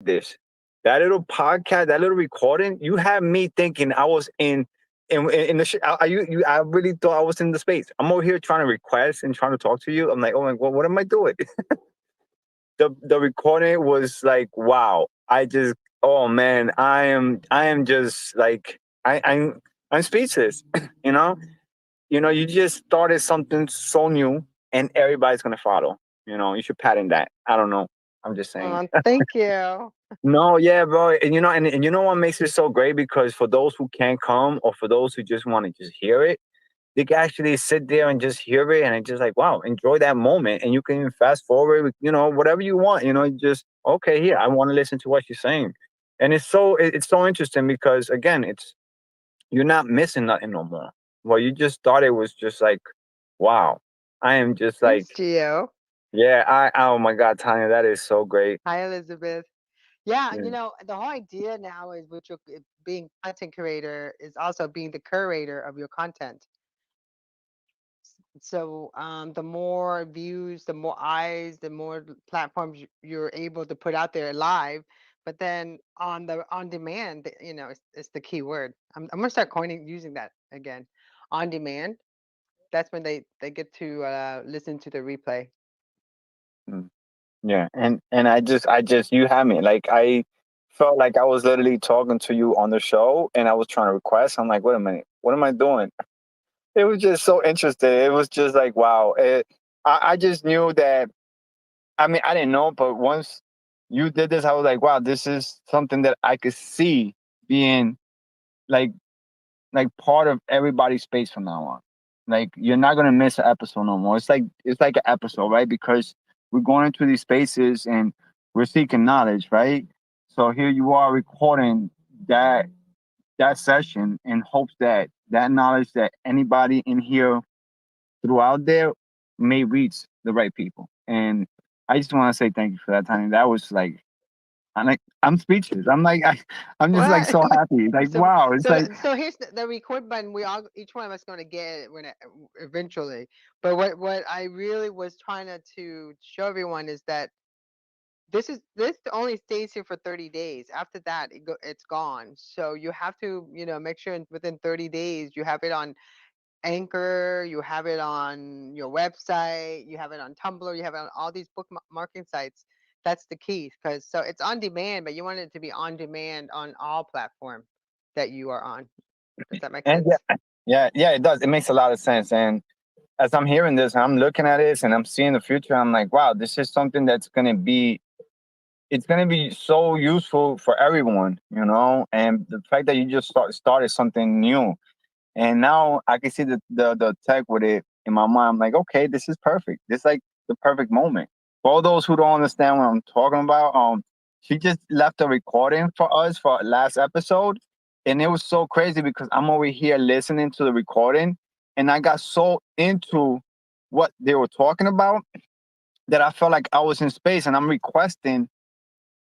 this. That little podcast, that little recording, you had me thinking I was in the I really thought I was in the space. I'm over here trying to request and trying to talk to you. I'm like, oh my god, what am I doing? The recording was like, wow. I just, oh man, I am just like, I'm speechless. you know, you just started something so new, and everybody's gonna follow. You should patent that. I don't know. I'm just saying. Thank you. No, yeah, bro, and you know what makes it so great, because for those who can't come, or for those who just want to just hear it, they can actually sit there and just hear it, and it's just like, wow, enjoy that moment, and you can even fast forward, whatever you want, just, okay, here, I want to listen to what she's saying, and it's so interesting, because again, you're not missing nothing no more. What you just thought it was just like, wow, I am just like, Thanks, Gio. yeah, oh my God, Tanya, that is so great. Hi, Elizabeth. Yeah, Yeah. the whole idea now is with your being content creator is also being the curator of your content. So the more views, the more eyes, the more platforms you're able to put out there live. But then on the on demand, it's the key word. I'm gonna start coining using that again. On demand. That's when they get to listen to the replay. Mm. Yeah, and I just you have me. Like, I felt like I was literally talking to you on the show, and I was trying to request. I'm like, wait a minute, what am I doing? It was just so interesting. It was just like, wow. I just knew that. I mean, I didn't know, but once you did this, I was like, wow, this is something that I could see being like part of everybody's space from now on. Like, you're not gonna miss an episode no more. It's like an episode, right? Because we're going into these spaces and we're seeking knowledge, right? So here you are recording that session in hopes that that knowledge that anybody in here throughout there may reach the right people. And I just want to say thank you for that, Tony. That was like, I'm speechless. I'm just like What? so happy. Like, so wow. It's like, so here's the record button. We all each one of us going to get it eventually. But what I really was trying to show everyone is that this only stays here for 30 days. After that, it's gone. So you have to make sure within 30 days you have it on Anchor, you have it on your website, you have it on Tumblr, you have it on all these bookmarking sites. That's the key, because so it's on demand, but you want it to be on demand on all platforms that you are on. Does that make and sense? yeah, it does. It makes a lot of sense. And as I'm hearing this, I'm looking at this and I'm seeing the future. I'm like, wow, this is something that's it's gonna be so useful for everyone, And the fact that you just started something new, and now I can see the tech with it in my mind. I'm like, okay, this is perfect. This is like the perfect moment. For all those who don't understand what I'm talking about, she just left a recording for us for our last episode, and it was so crazy because I'm over here listening to the recording, and I got so into what they were talking about that I felt like I was in space, and I'm requesting,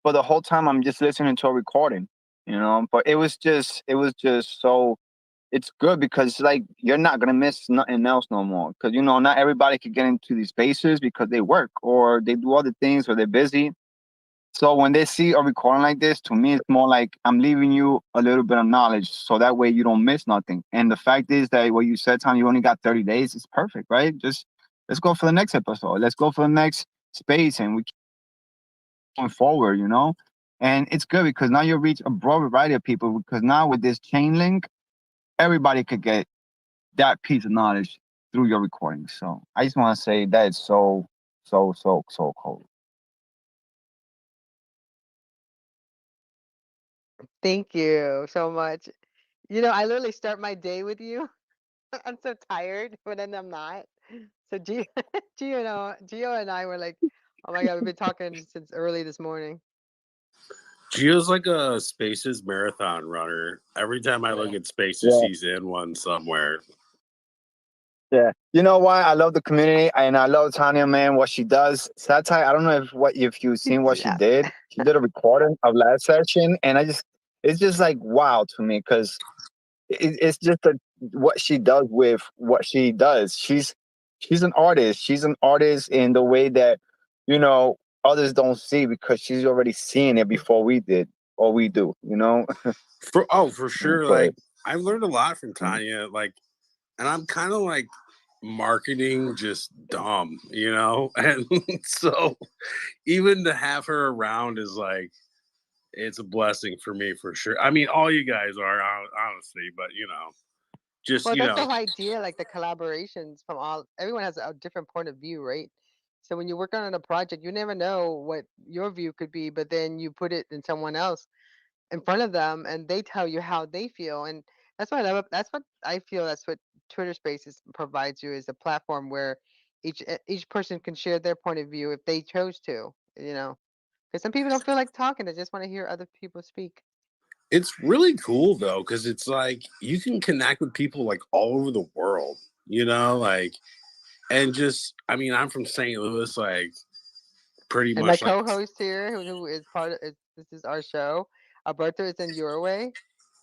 but the whole time I'm just listening to a recording. But it was just so, it's good because like you're not gonna miss nothing else no more. Because not everybody can get into these spaces because they work or they do other things or they're busy. So when they see a recording like this, to me, it's more like I'm leaving you a little bit of knowledge, so that way you don't miss nothing. And the fact is that what you said, Tom, you only got 30 days. It's perfect, right? Just let's go for the next episode. Let's go for the next space, and we keep going forward. And it's good because now you reach a broad variety of people. Because now with this chain link, everybody could get that piece of knowledge through your recording. So I just want to say that is so, so, so, so cool. Thank you so much. I literally start my day with you. I'm so tired, but then I'm not. So Gio and I were like, oh my God, we've been talking since early this morning. Gio's like a Spaces marathon runner. Every time I look at Spaces, Yeah, he's in one somewhere. yeah. You know why I love the community and I love Tanya, man. What she does, satire. I don't know if you've seen what she Yeah. did. She did a recording of last session, and it's just like wow to me because it's just what she does with what she does. She's an artist. She's an artist in the way that you know others don't see because she's already seeing it before we did or we do, you know. For sure. But Like I've learned a lot from Tonya. Like, and I'm kind of like marketing just dumb, you know. And so even to have her around is like it's a blessing for me for sure. I mean, all you guys are honestly, but you know, just Well, you that's know, the whole idea, like the collaborations from everyone has a different point of view, right? So when you're working on a project, you never know what your view could be, but then you put it in someone else in front of them and they tell you how they feel. And that's what I feel that's what Twitter Spaces provides you, is a platform where each person can share their point of view if they chose to, you know. Because some people don't feel like talking, they just want to hear other people speak. it's really cool though because it's like you can connect with people like all over the world, you know, like and just I mean, I'm from St. Louis, like pretty And my much like co-host here, who is this is our show, Alberto is in Uruguay.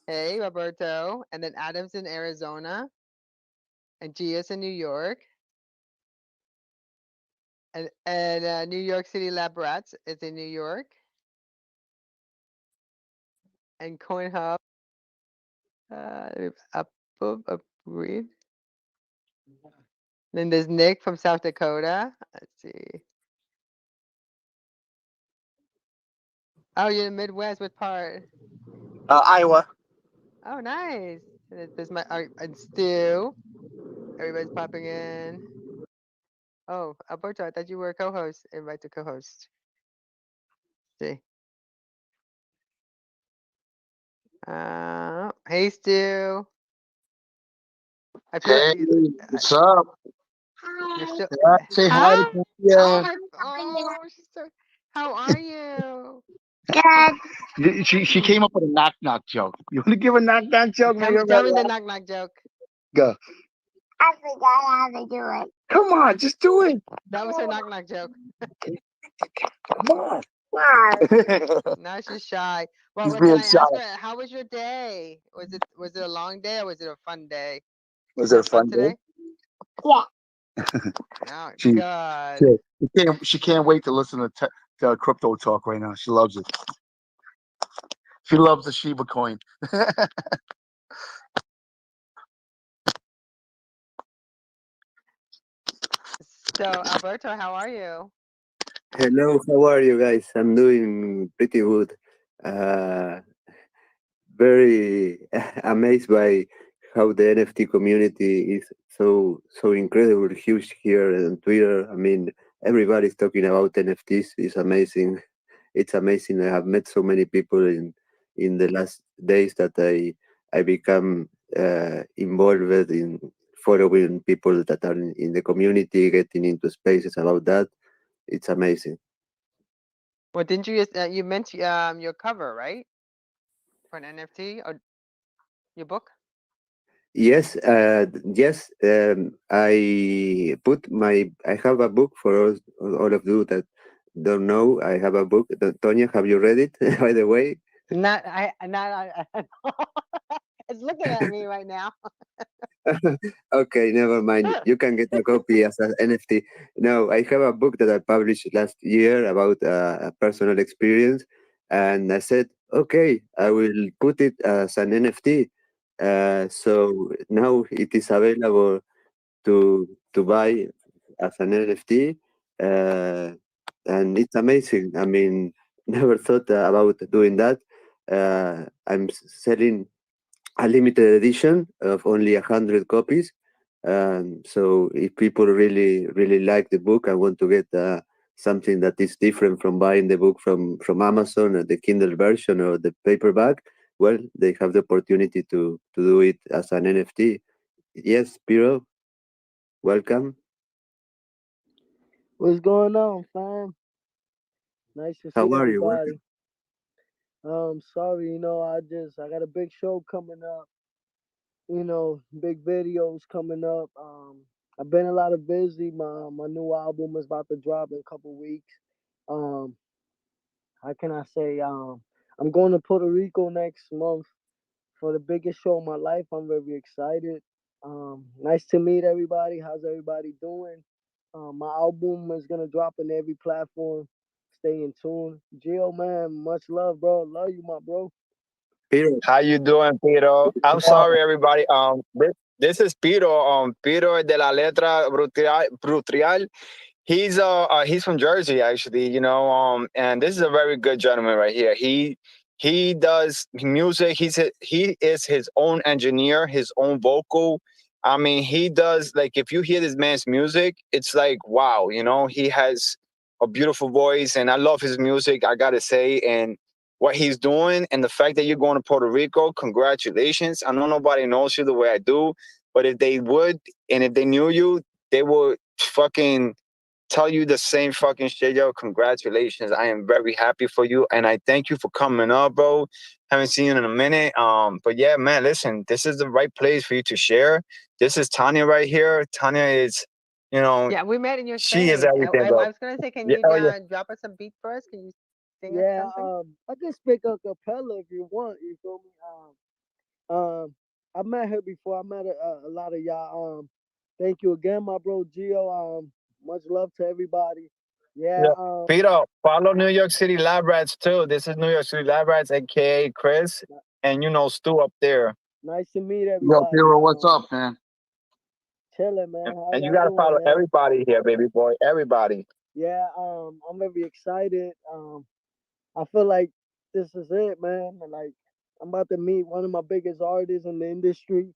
Hey, Alberto. And then Adam's in Arizona, and Gia's in New York, and New York City Lab Rats is in New York, and Coin Hub, up, read. Then there's Nick from South Dakota. Let's see. Oh, you're in the Midwest. What part? Iowa. Oh, nice. And there's and Stu. Everybody's popping in. Oh, Alberto, I thought you were a co-host. Invite to co-host. See. Hey, Stu. I feel Hey, what's up? you're still. Say hi to Huh? Tonya. How are you? She came up with a knock knock joke. You want to give a knock knock joke? Tell me the knock knock joke. Go. I forgot how to do it. Come on, just do it. That was her knock knock joke. Come on. Now she's shy. Well, She's can being I shy. ask her, how was your day? Was it a long day or was it a fun day? Was it a fun day? Today? Yeah. Oh, She, good. she can't wait to listen to crypto talk right now. She loves it. She loves the Shiba coin. So, Alberto, how are you? Hello, how are you guys? I'm doing pretty good. Uh, very amazed by how the NFT community is so incredible, huge here on Twitter. I mean, everybody's talking about NFTs. It's amazing. It's amazing. I have met so many people in the last days that I become involved in following people that are in the community, getting into spaces about that. It's amazing. Well, didn't you just you mentioned your cover, right? For an NFT or your book? Yes, yes. I have a book for all of you that don't know. I have a book. Tonya, have you read it? By the way. Not it's looking at me right now. Okay, never mind. You can get a copy as an NFT. No, I have a book that I published last year about a personal experience, and I said, okay, I will put it as an NFT. So now it is available to buy as an NFT, uh, and it's amazing. I mean, never thought about doing that. I'm selling a limited edition of only 100 copies. So if people really like the book and want to get something that is different from buying the book from Amazon or the Kindle version or the paperback, well, they have the opportunity to do it as an NFT. Yes, Piro, welcome. What's going on, fam? Nice to How see are you? Welcome. everybody. Sorry, I got a big show coming up. Big videos coming up. I've been a lot of busy. My new album is about to drop in a couple weeks. Um, how can I say? I'm going to Puerto Rico next month for the biggest show of my life. I'm very excited. Nice to meet everybody. How's everybody doing? My album is gonna drop in every platform stay in tune. Gio, man, much love, bro. Love you, my bro. Peter, How you doing, Piro? I'm sorry, everybody. This is Piro. Piro de la letra brutal. He's from Jersey, actually. And this is a very good gentleman right here. He does music. He is his own engineer, his own vocal. I mean, he does, like, if you hear this man's music, it's like wow. He has a beautiful voice, and I love his music. I gotta say, and what he's doing, and the fact that you're going to Puerto Rico, congratulations. I know nobody knows you the way I do, but if they would, and if they knew you, they would fucking tell you the same fucking shit, yo. Congratulations. I am very happy for you. And I thank you for coming up, bro. Haven't seen you in a minute. But yeah, man, listen, this is the right place for you to share. This is Tonya right here. Tonya is, Yeah, we met in your she is space. everything, I bro. was gonna say, can Yeah, you oh yeah. drop us a beat for us? Can you sing us Yeah, something? I can speak a cappella if you want. You feel me? I met her before. I met a lot of y'all. Thank you again, my bro Gio. Much love to everybody. Yeah. Yeah. Peter, follow New York City Lab Rats too. This is New York City Lab Rats, aka Chris, and Stu up there. Nice to meet Yo, everybody. Piro, what's up, man? Chilling, man. And, How and you y'all gotta doing, follow man? everybody here, baby boy. Everybody. Yeah. I'm very excited. I feel like this is it, man. And, like, I'm about to meet one of my biggest artists in the industry.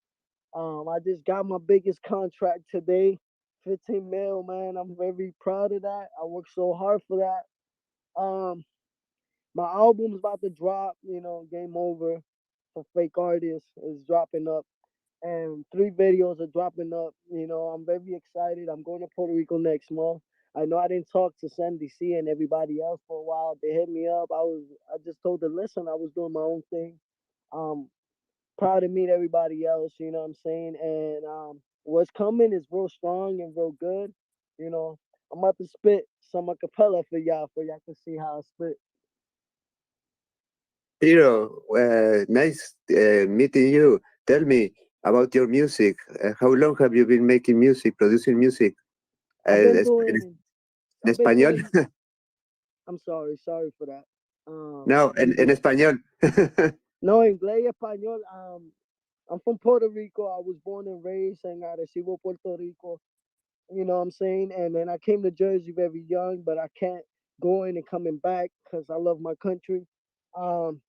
I just got my biggest contract today, 15 mil, man. I'm very proud of that. I worked so hard for that. My album's about to drop, Game Over for Fake Artists is dropping up. And 3 videos are dropping up. I'm very excited. I'm going to Puerto Rico next month. I know I didn't talk to Sandy C and everybody else for a while. They hit me up. I just told them, listen, I was doing my own thing. Um, Proud to meet everybody else, you know what I'm saying? And what's coming is real strong and real good. You know, I'm about to spit some acapella for y'all to see how I spit. Peter, nice meeting you. Tell me about your music. How long have you been making music, producing music? I've been En doing I've been español? doing I'm sorry for that. No, en español. No, inglés y español. I'm from Puerto Rico. I was born and raised in Arecibo, Puerto Rico. You know what I'm saying? And then I came to Jersey very young, but I can't go in and coming back because I love my country. Um,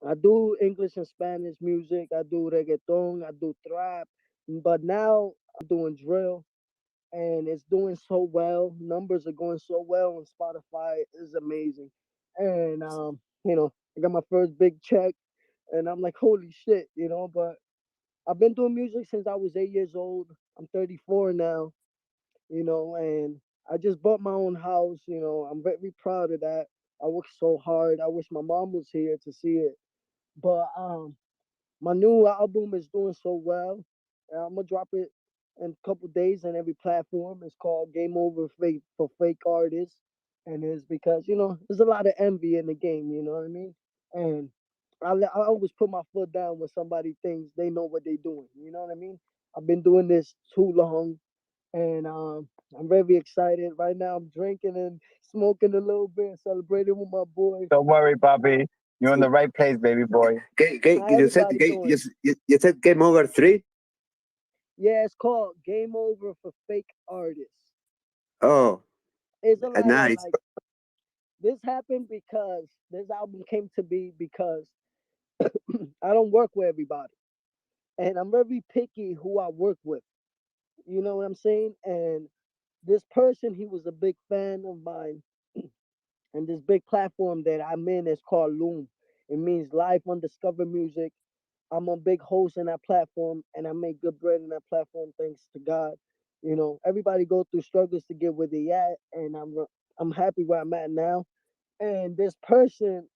I do English and Spanish music. I do reggaeton. I do trap. But now I'm doing drill, and it's doing so well. Numbers are going so well on Spotify. It's amazing. And I got my first big check, and I'm like, holy shit, But I've been doing music since I was 8 years old. I'm 34 now, and I just bought my own house. I'm very proud of that. I worked so hard. I wish my mom was here to see it. But my new album is doing so well. I'm gonna drop it in a couple days on every platform. It's called Game Over Fake for Fake Artists, and it's because there's a lot of envy in the game. You know what I mean? And I always put my foot down when somebody thinks they know what they're doing. You know what I mean? I've been doing this too long, and I'm very excited. Right now, I'm drinking and smoking a little bit, celebrating with my boy. Don't worry, Bobby. You're in the right place, baby boy. How everybody doing? You said Game Over 3? Yeah, it's called Game Over for Fake Artists. Oh, It's a lot of nice. like this happened because this album came to be because I don't work with everybody. And I'm very picky who I work with. You know what I'm saying? And this person, he was a big fan of mine. And this big platform that I'm in is called Loom. It means Live Undiscovered Music. I'm a big host in that platform, and I make good bread in that platform, thanks to God. Everybody go through struggles to get where they at, and I'm happy where I'm at now. And this person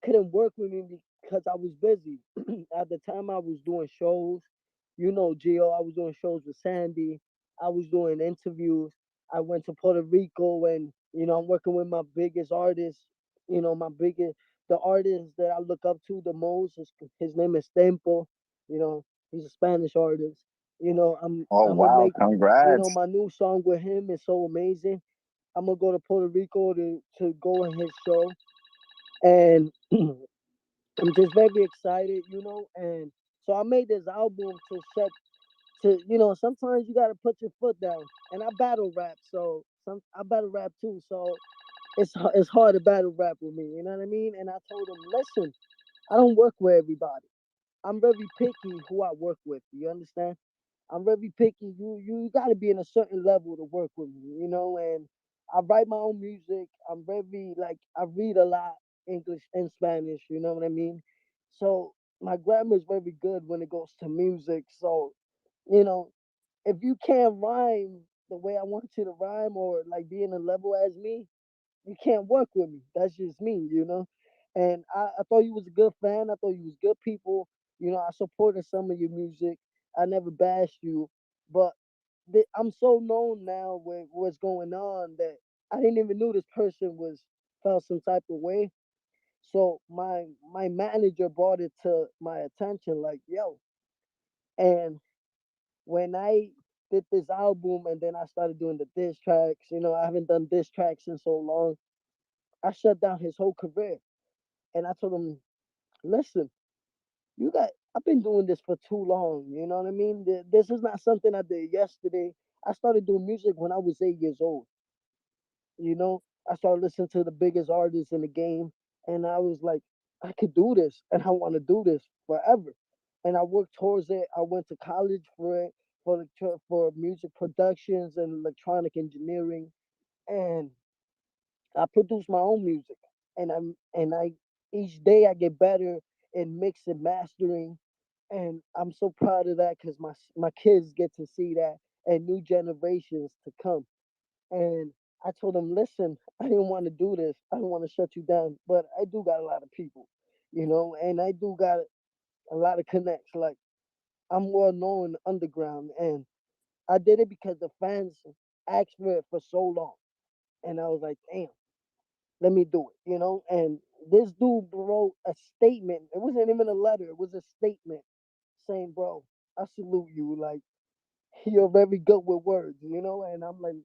couldn't work with me because I was busy. At the time, I was doing shows. Gio, I was doing shows with Sandy. I was doing interviews. I went to Puerto Rico, and I'm working with my biggest artist. The artist that I look up to the most. His name is Tempo. He's a Spanish artist. Oh I'm gonna wow, make congrats. my new song with him is so amazing. I'm gonna go to Puerto Rico to go on his show, and I'm just very excited, And so I made this album sometimes you gotta put your foot down, and I battle rap, so I battle rap too, so it's hard to battle rap with me, you know what I mean? And I told him, listen, I don't work with everybody. I'm very picky who I work with. You understand? I'm very picky. You got to be in a certain level to work with me, And I write my own music. I'm very I read a lot English and Spanish. You know what I mean? So my grammar is very good when it goes to music. So you know, if you can't rhyme the way I want you to rhyme or be in a level as me, you can't work with me. That's just me. And I thought you was a good fan. I thought you was good people. I supported some of your music. I never bashed you, but I'm so known now with what's going on that I didn't even know this person was felt some type of way. So my manager brought it to my attention, like, yo. And when I did this album and then I started doing the diss tracks, I haven't done diss tracks in so long. I shut down his whole career. And I told him, listen, I've been doing this for too long. You know what I mean? This is not something I did yesterday. I started doing music when I was 8 years old. I started listening to the biggest artists in the game. And I was like, I could do this. And I want to do this forever. And I worked towards it. I went to college for it, for music productions and electronic engineering. And I produce my own music, and I each day I get better in mix and mastering, and I'm so proud of that because my kids get to see that and new generations to come. And I told them, listen, I didn't want to do this. I don't want to shut you down, but I do got a lot of people, and I do got a lot of connects. Like I'm well known underground, and I did it because the fans asked for it for so long, and I was like, damn, let me do it. And this dude wrote a statement. It wasn't even a letter, it was a statement saying, bro, I salute you. Like, you're very good with words. And I'm like,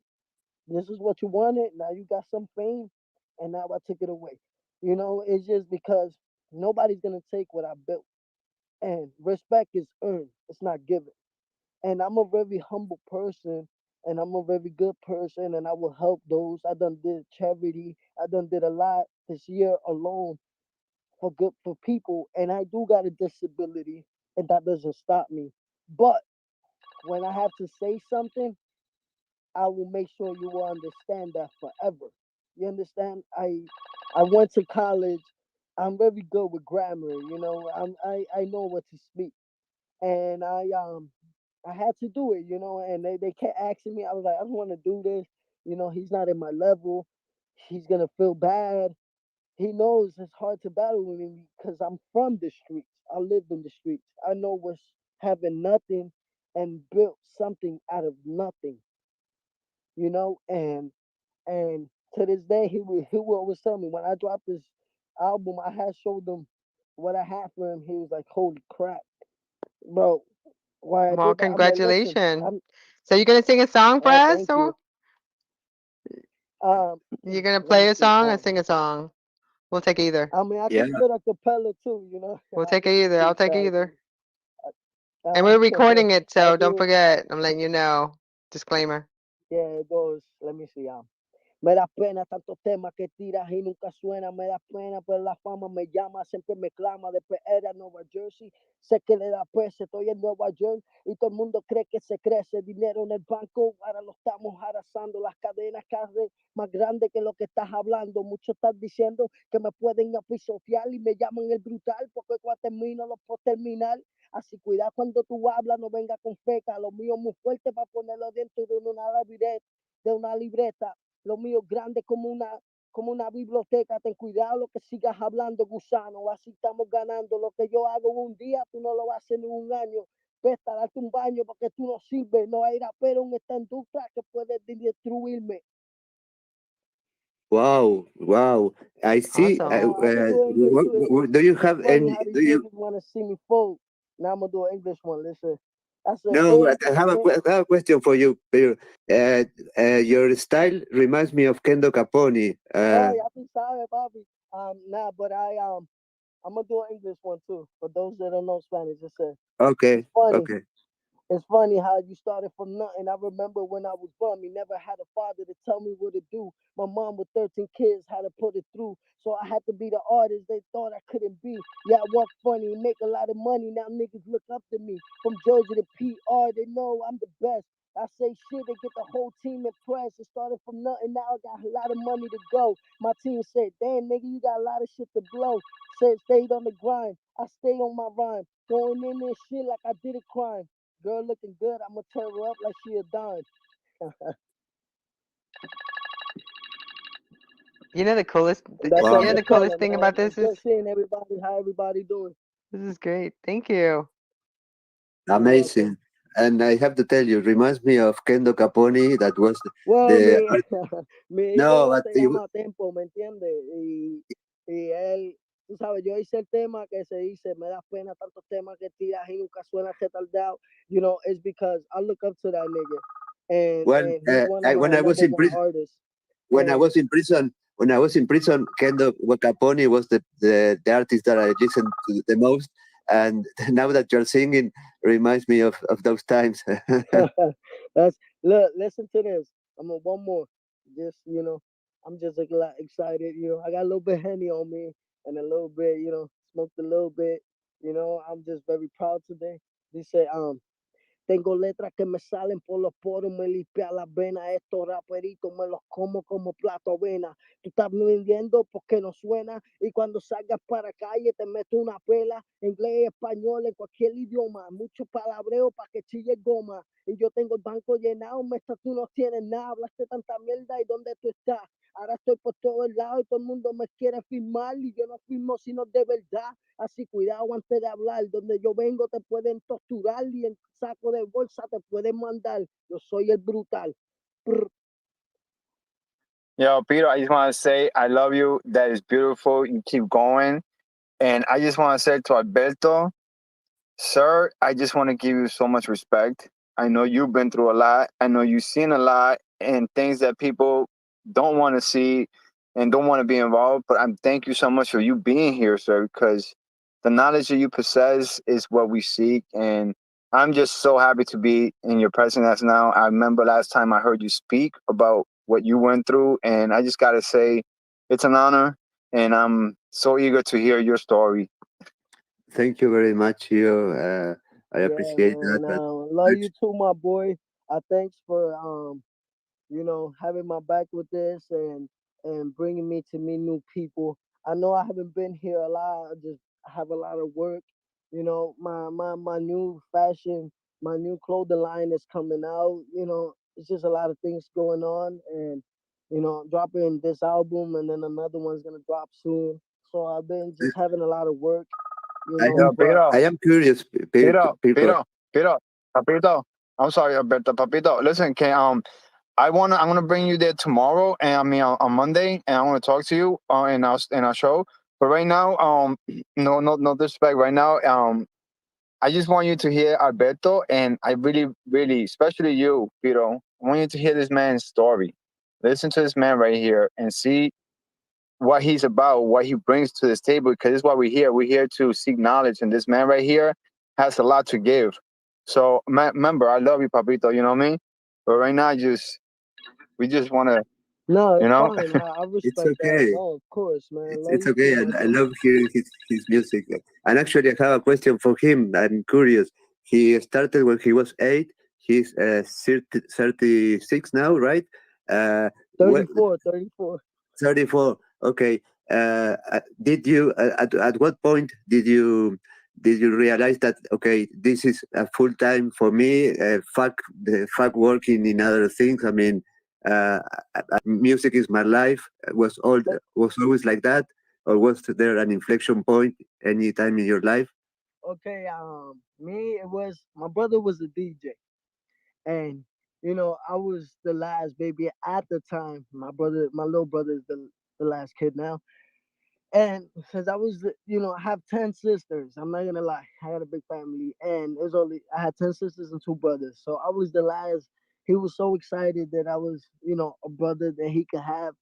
this is what you wanted. Now you got some fame, and now I took it away. It's just because nobody's gonna take what I built. And respect is earned, it's not given. And I'm a very humble person, and I'm a very good person, and I will help those. I done did charity. I done did a lot this year alone for people, and I do got a disability, and that doesn't stop me. But when I have to say something, I will make sure you will understand that forever. You understand? I went to college. I'm very good with grammar. I know what to speak, and I had to do it. And they kept asking me. I was like, I don't want to do this. He's not in my level. He's gonna feel bad. He knows it's hard to battle with me because I'm from the streets. I lived in the streets. I know what's having nothing and built something out of nothing. And to this day, he will always tell me when I dropped this album, I had showed him what I had for him. He was like, "Holy crap, bro!" Why I Well, did that? I'm like, listen, congratulations. I'm. So you're gonna sing a song for us, Thank you. or Um, you're gonna let play me a see. song or sing a song? We'll take either. I mean, I can Yeah, spit a cappella too. We'll I take can either. I'll take freestyle either. too. And we're Uh, recording it, I'll so don't do it. forget. I'm letting you know. Disclaimer. Yeah, it goes. Let me see. Me da pena tantos temas que tiras y nunca suena, me da pena, pero la fama me llama, siempre me clama, después era Nueva Jersey, sé que le da pues, estoy en Nueva York y todo el mundo cree que se crece, dinero en el banco, ahora lo estamos arrasando, las cadenas cada vez más grandes que lo que estás hablando, muchos están diciendo que me pueden pisotear y me llaman el brutal, porque cuando termino lo puedo terminar, así cuidado cuando tú hablas, no venga con feca, lo mío muy fuerte para ponerlo dentro de una libreta. Lo mío grande como una biblioteca. Ten cuidado lo que sigas hablando, gusano. Así estamos ganando. Lo que yo hago en un día, tú no lo vas a hacer en un año. Vete a darte un baño porque tú no sirves. No hay rapero en esta industria que puede destruirme. wow, wow. I see. Awesome. I'm gonna do an English too. Do you It's have funny any? how these Do you? niggas want to see me fold. Now I'm gonna do an English one. Listen. I said, No, damn, I have I have a question for you, Peter. Your style reminds me of Kendo Capone. oh, ya tú sabes, papi. Nah, but I'm gonna do an English one too. For those that don't know Spanish, it says it's Okay, funny. okay. It's funny how you started from nothing. I remember when I was bum, he never had a father to tell me what to do. My mom with 13 kids had to put it through. So I had to be the artist they thought I couldn't be. Yeah, I walk funny, make a lot of money. Now niggas look up to me. From Jersey to PR, they know I'm the best. I say shit, they get the whole team impressed. It started from nothing, now I got a lot of money to go. My team said, damn nigga, you got a lot of shit to blow. Said stayed on the grind. I stay on my rhyme. Going in there shit like I did a crime. Girl looking good, I'ma tear her up like she a dime. You know the coolest, And that's Wow, on you know the the color, coolest thing man. about this It's is good seeing everybody, how everybody doing. this is great. Thank you. You're welcome. amazing. And I have to tell you, reminds me of Kendo Capone. That was Well, the mi no, ídolo but se you, llama Tempo, ¿me entiendes? Y él, tú sabes, yo hice el tema que se dice, me da pena tantos temas que tiras y nunca suena retardado. You know, it's because I look up to that nigga. when And he's one of when my I was number in one prison, artists. when I And was in prison, Kendo Capone was the artist that I listened to the most. And now that you're singing, reminds me of those times. that's look, listen to this. I'm on one more. Just I'm just like, excited. I got a little bit henny on me and a little bit, smoked a little bit. I'm just very proud today. They say, tengo letras que me salen por los poros, me limpia las venas. Estos raperitos me los como plato avena. Tú estás mintiendo porque no suena. Y cuando salgas para calle te meto una pela. Inglés, español, en cualquier idioma. Mucho palabreo para que chille goma. Y yo tengo el banco llenado. Tú no tienes nada. Hablaste tanta mierda. ¿Y dónde tú estás? Ahora estoy por todos lados y todo el mundo me quiere firmar. Y yo no firmo sino de verdad. Así cuidado antes de hablar, donde yo vengo te pueden torturar y en saco de bolsa te pueden mandar. Yo soy el brutal. Prr. Yo, Peter, I just want to say I love you. That is beautiful. You keep going. And I just want to say to Alberto, sir, I just want to give you so much respect. I know you've been through a lot. I know you've seen a lot and things that people don't want to see and don't want to be involved. But I'm thank you so much for you being here, sir, because the knowledge that you possess is what we seek. And I'm just so happy to be in your presence now. I remember last time I heard you speak about what you went through, and I just gotta say, it's an honor, and I'm so eager to hear your story. Thank you very much, you. I Yeah, appreciate that. man. Love you Much. too, my boy. Thanks for having my back with this and bringing me to meet new people. I know I haven't been here a lot. I just have a lot of work. My new fashion, my new clothing line is coming out. It's just a lot of things going on, and dropping this album, and then another one's gonna drop soon. So I've been just having a lot of work. I Yo, am But I Pedro, am curious, Pedro, Peter. Pedro, Pedro, Papito. I'm sorry, Alberto, Papito. Listen, can I'm gonna bring you there tomorrow, and I mean on Monday, and I want to talk to you in our show. But right now, no disrespect. Right now, I just want you to hear Alberto, and I really, really, especially you, Pedro. I want you to hear this man's story. Listen to this man right here, and see what he's about, what he brings to this table, because this is what we're here. We're here to seek knowledge, and this man right here has a lot to give. So remember, I love you, Papito. You know what I mean? But right now, we just want to, no, you it's know. fine. I It's respect that. okay. No, of course, man. Love It's you too, okay. my I bro. love hearing his music. And actually, I have a question for him. I'm curious. He started when he was 8. He's 36 now, right? What 34, 34. 34? Okay. Did you at what point did you realize that okay, this is a full time for me? Fuck working in other things. I mean, music is my life. Was always like that, or was there an inflection point any time in your life? Okay, me, it was my brother was a DJ, and I was the last baby at the time. My little brother is the last kid now, And since I was, I have 10 sisters. I'm not gonna lie, I had a big family, and there's only I had 10 sisters and 2 brothers. So I was the last. He was so excited that I was, a brother that he could have,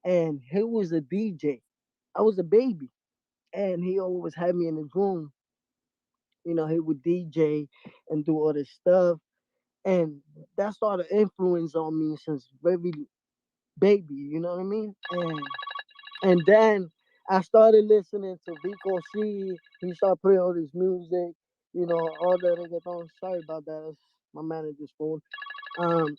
and he was a DJ. I was a baby, and he always had me in his room. He would DJ and do all this stuff, and that started influence on me since very baby. You know what I mean? And then I started listening to Vico C. He started putting all this music, all the reggaeton. Sorry about that. That's my manager's phone. Um,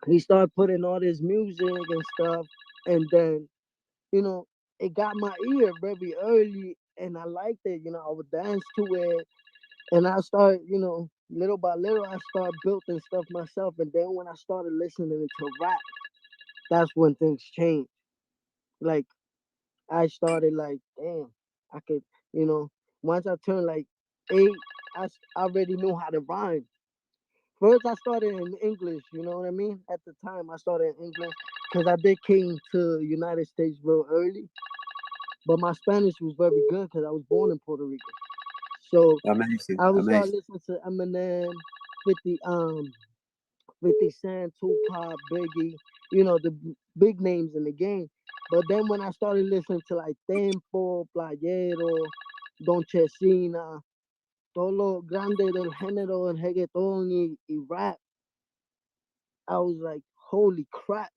he started putting all this music and stuff, and then you know it got my ear very early, and I liked it. I would dance to it, and I started, little by little, I started building stuff myself. And then when I started listening to rap, that's when things changed. Like I started like, damn, I could, you know, once I turned like 8, I already knew how to rhyme. First, I started in English, you know what I mean? At the time, I started in English because I did came to United States real early, but my Spanish was very good because I was born in Puerto Rico. So Amazing, I would start amazing. listening to Eminem, 50, 50 Cent, Tupac, Biggie, the big names in the game. But then when I started listening to like Tempo, Playero, Don Chesina, todo lo grande del género en reggaeton y rap, I was like, holy crap.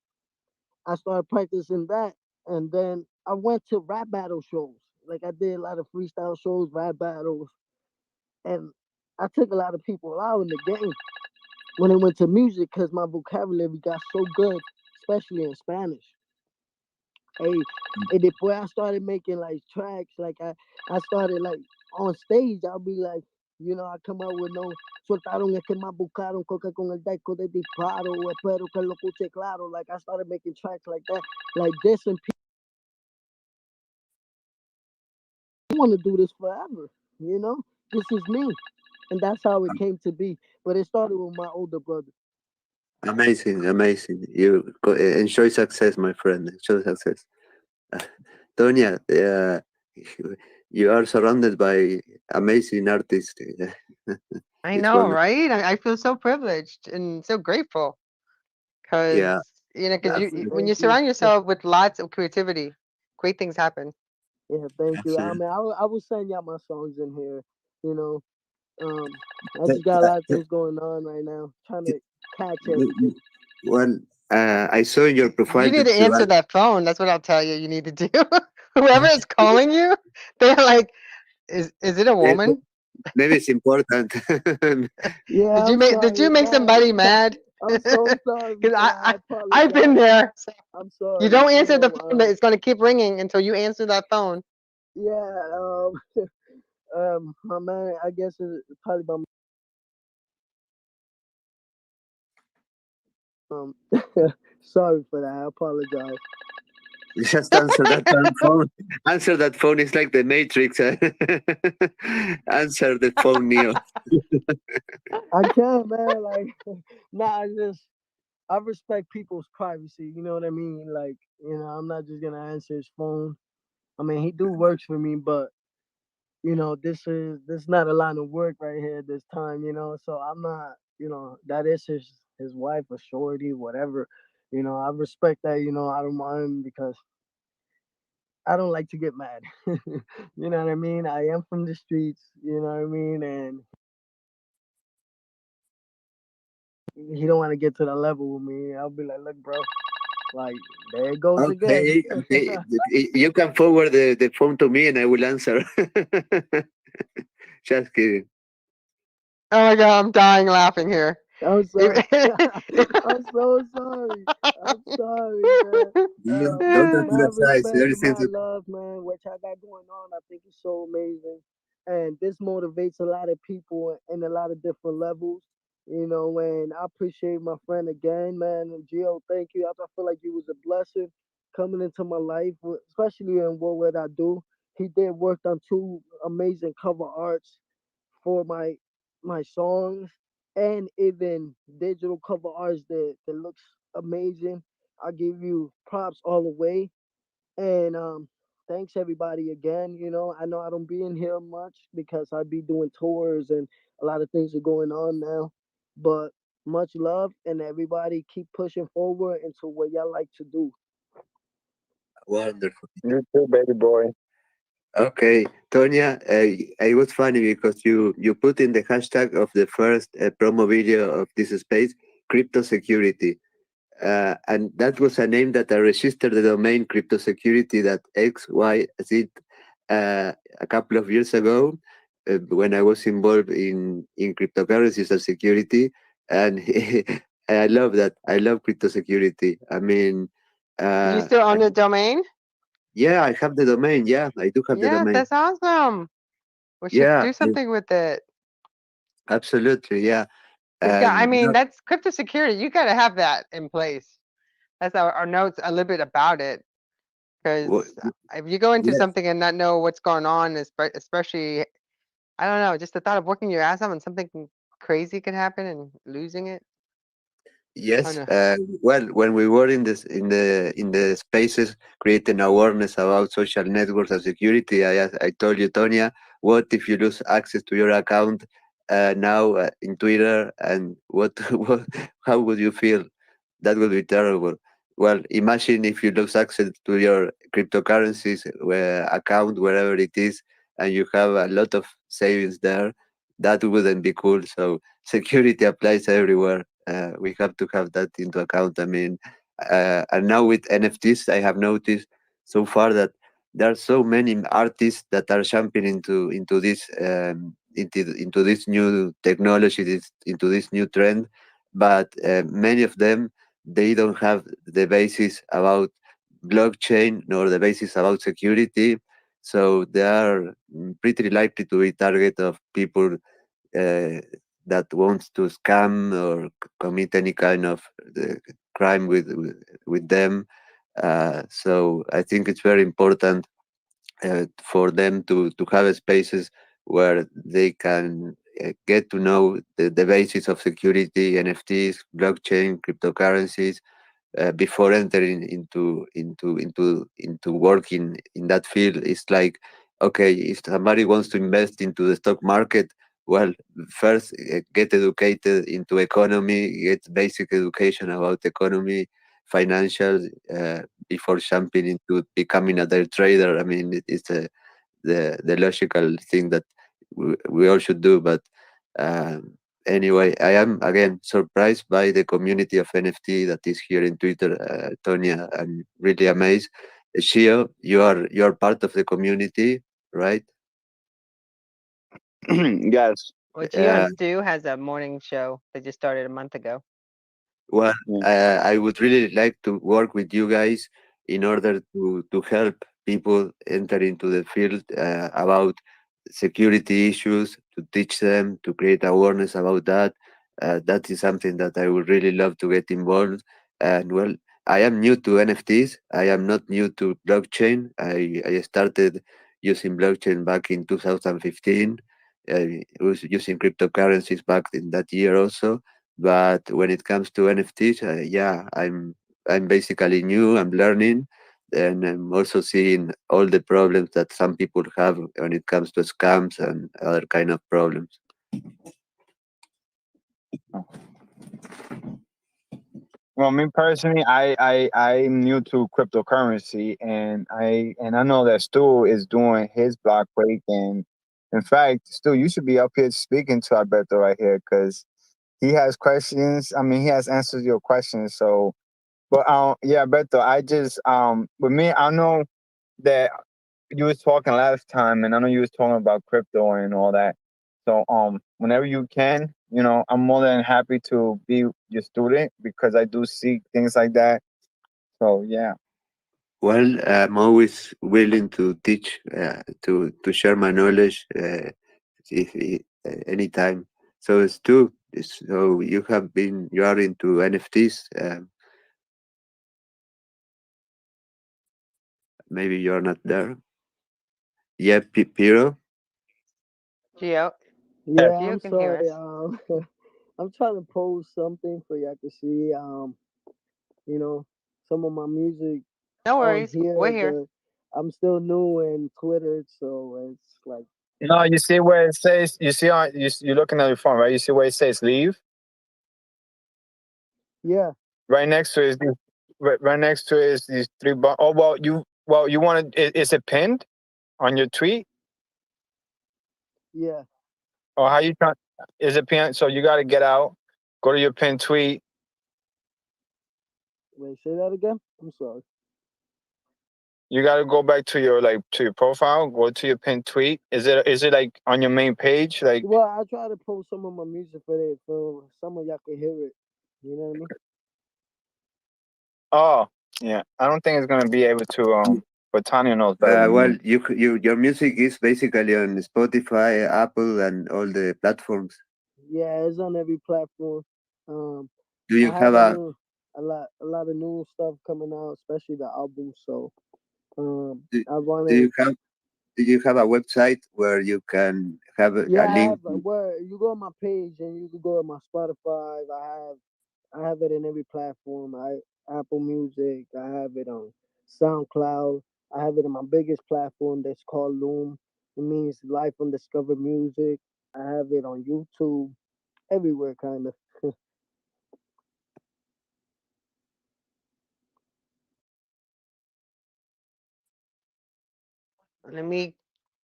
I started practicing that. And then I went to rap battle shows. Like I did a lot of freestyle shows, rap battles. And I took a lot of people out in the game when it went to music because my vocabulary got so good, especially in Spanish. Hey, and después I started making like tracks. Like I started like on stage. I'll be like, I come out with no soltaron es que más buscaron coca con el deco de disparo. Espero que lo escuche claro. Like I started making tracks like that, like this, and people want to do this forever. You know, this is me, and that's how it came to be. But it started with my older brother. Amazing, amazing. Enjoy success, my friend. Enjoy success. Uh, Tonya, you are surrounded by amazing artists. I It's know, wonderful. right? I feel so privileged and so grateful because Yeah, because Thank you you, when thank you you. surround yourself with lots of creativity, great things happen. Yeah, thank you. I absolutely. mean, I will send y'all my songs in here. You know, um, I Th- just got a th- lot of th- things going on right now, trying th- to catch everything. Well, I saw in your You profile need to that you answer are. that phone. That's what I'll tell you. You need to do. Whoever is calling you, they're like, is it a eh, woman? Maybe it's important. Yeah, I'm Did sorry, you make man. somebody mad? I'm so sorry, Because man. I I've been apologize. there. So I'm you sorry. don't answer the phone, it's going to keep ringing until you answer that phone. Yeah, my man. I guess it's probably my um. Sorry for that. I apologize. Just answer that damn phone. Answer that phone. It's like the Matrix. Answer the phone, Neo. I can't, man. Like, nah. I just I respect people's privacy. You know what I mean? Like, I'm not just gonna answer his phone. I mean, he do works for me, but this is not a line of work right here this time. So I'm not. That is his wife or shorty, whatever. I respect that. I don't mind because I don't like to get mad. You know what I mean? I am from the streets. You know what I mean? And he don't want to get to the level with me. I'll be like, look, bro, like there it goes again. Okay, okay. You can forward the phone to me and I will answer. Just kidding. Oh my God, I'm dying laughing here. I'm sorry. If- I'm so sorry. I'm sorry, man. Don't My apologize. respect and Everything's my love, man, which I got going on, I think is so amazing. And this motivates a lot of people in a lot of different levels. And I appreciate my friend again, man. And Gio, thank you. I feel like you was a blessing coming into my life, especially in what I do. He did work on 2 amazing cover arts for my songs, and even digital cover arts that looks amazing. I give you props all the way. And thanks everybody again. I know I don't be in here much because I be doing tours and a lot of things are going on now. But much love and everybody keep pushing forward into what y'all like to do. Wonderful. You too, baby boy. Okay, Tonya, it was funny because you put in the hashtag of the first promo video of this space, crypto security. And that was a name that I registered the domain crypto security that XYZ a couple of years ago when I was involved in cryptocurrencies and security. And I love that. I love crypto security. I mean, You uh, still own the domain? yeah, I have the domain. Yeah, I do have the Yes, domain. that's awesome. We should Yeah, do something with it. absolutely. Yeah. We've got, I And mean, that's crypto security. You got to have that in place. That's our notes a little bit about it. Because wha- if you go into yes, something and not know what's going on, especially, I don't know, just the thought of working your ass off and something crazy can happen and losing it. Oh yes. no. Well, when we were in the spaces creating awareness about social networks and security, I told you, Tonya, what if you lose access to your account now in Twitter, and what how would you feel? That would be terrible. Well, imagine if you lose access to your cryptocurrencies account, wherever it is, and you have a lot of savings there. That wouldn't be cool. So security applies everywhere. We have to have that into account. I mean, and now with NFTs, I have noticed so far that there are so many artists that are jumping into this into this new technology, into this new trend, but many of them, they don't have the basis about blockchain nor the basis about security, so they are pretty likely to be target of people uh, that wants to scam or commit any kind of crime with them. So I think it's very important for them to have spaces where they can get to know the basis of security, NFTs, blockchain, cryptocurrencies, before entering into working in that field. It's like, okay, if somebody wants to invest into the stock market, well, first get educated into economy, get basic education about economy, financials, before jumping into becoming a day trader. I mean, it's the logical thing that we all should do. But um, anyway, I am again surprised by the community of NFT that is here in Twitter. Tonya, I'm really amazed. Shio, you are part of the community, right? Yes. Well, Gio and Uh, Stu has a morning show that just started a month ago. Well, Yeah. I would really like to work with you guys in order to help people enter into the field about security issues, to teach them, to create awareness about that. That is something that I would really love to get involved. And well, I am new to NFTs. I am not new to blockchain. I started using blockchain back in 2015. I was using cryptocurrencies back in that year also, but when it comes to NFTs, yeah, I'm basically new. I'm learning, and I'm also seeing all the problems that some people have when it comes to scams and other kind of problems. Well, me personally, I'm new to cryptocurrency, and I know that Stu is doing his block break, and in fact, Stu, you should be up here speaking to Alberto right here because he has questions. I mean, he has answered your questions. So, but yeah, Alberto, I just with me, I know that you was talking last time, and I know you was talking about crypto and all that. So whenever you can, I'm more than happy to be your student because I do see things like that. So yeah. Well, I'm always willing to teach, to share my knowledge, anytime. So it's true. So you are into NFTs. Maybe you're not there. Yeah, Piro. Gio, Yes. Yeah, I'm Gio can hear sorry. us. I'm trying to post something for y'all to see. You know, some of my music No on worries. We're here. here. The I'm still new in Twitter, so it's like No, you see where it says. You see on you're looking at your phone, right? You see where it says leave. yeah, Right next to it is right next to it is these three. Oh well, you want to? Is it pinned on your tweet, yeah. or how you trying? Is it pinned? So you got to get out, go to your pinned tweet. Wait, say that again. I'm sorry. You got to go back to your profile. Go to your pinned tweet. Is it like on your main page? Like, Well, I try to post some of my music for some of y'all can hear it. You know what I mean? oh yeah, I don't think it's gonna be able to. But Tonya knows better than Well, me. your music is basically on Spotify, Apple, and all the platforms. Yeah, it's on every platform. Um, Do I you have have a a lot of new stuff coming out, especially the album. So do, I want do to. you have do you have a website where you can have a Yeah, I link? have where you go on my page and you can go on my Spotify. I have it in every platform. Apple Music. I have it on SoundCloud. I have it on my biggest platform that's called Loom. It means Life Undiscovered Music. I have it on YouTube. Everywhere, kind of. Let me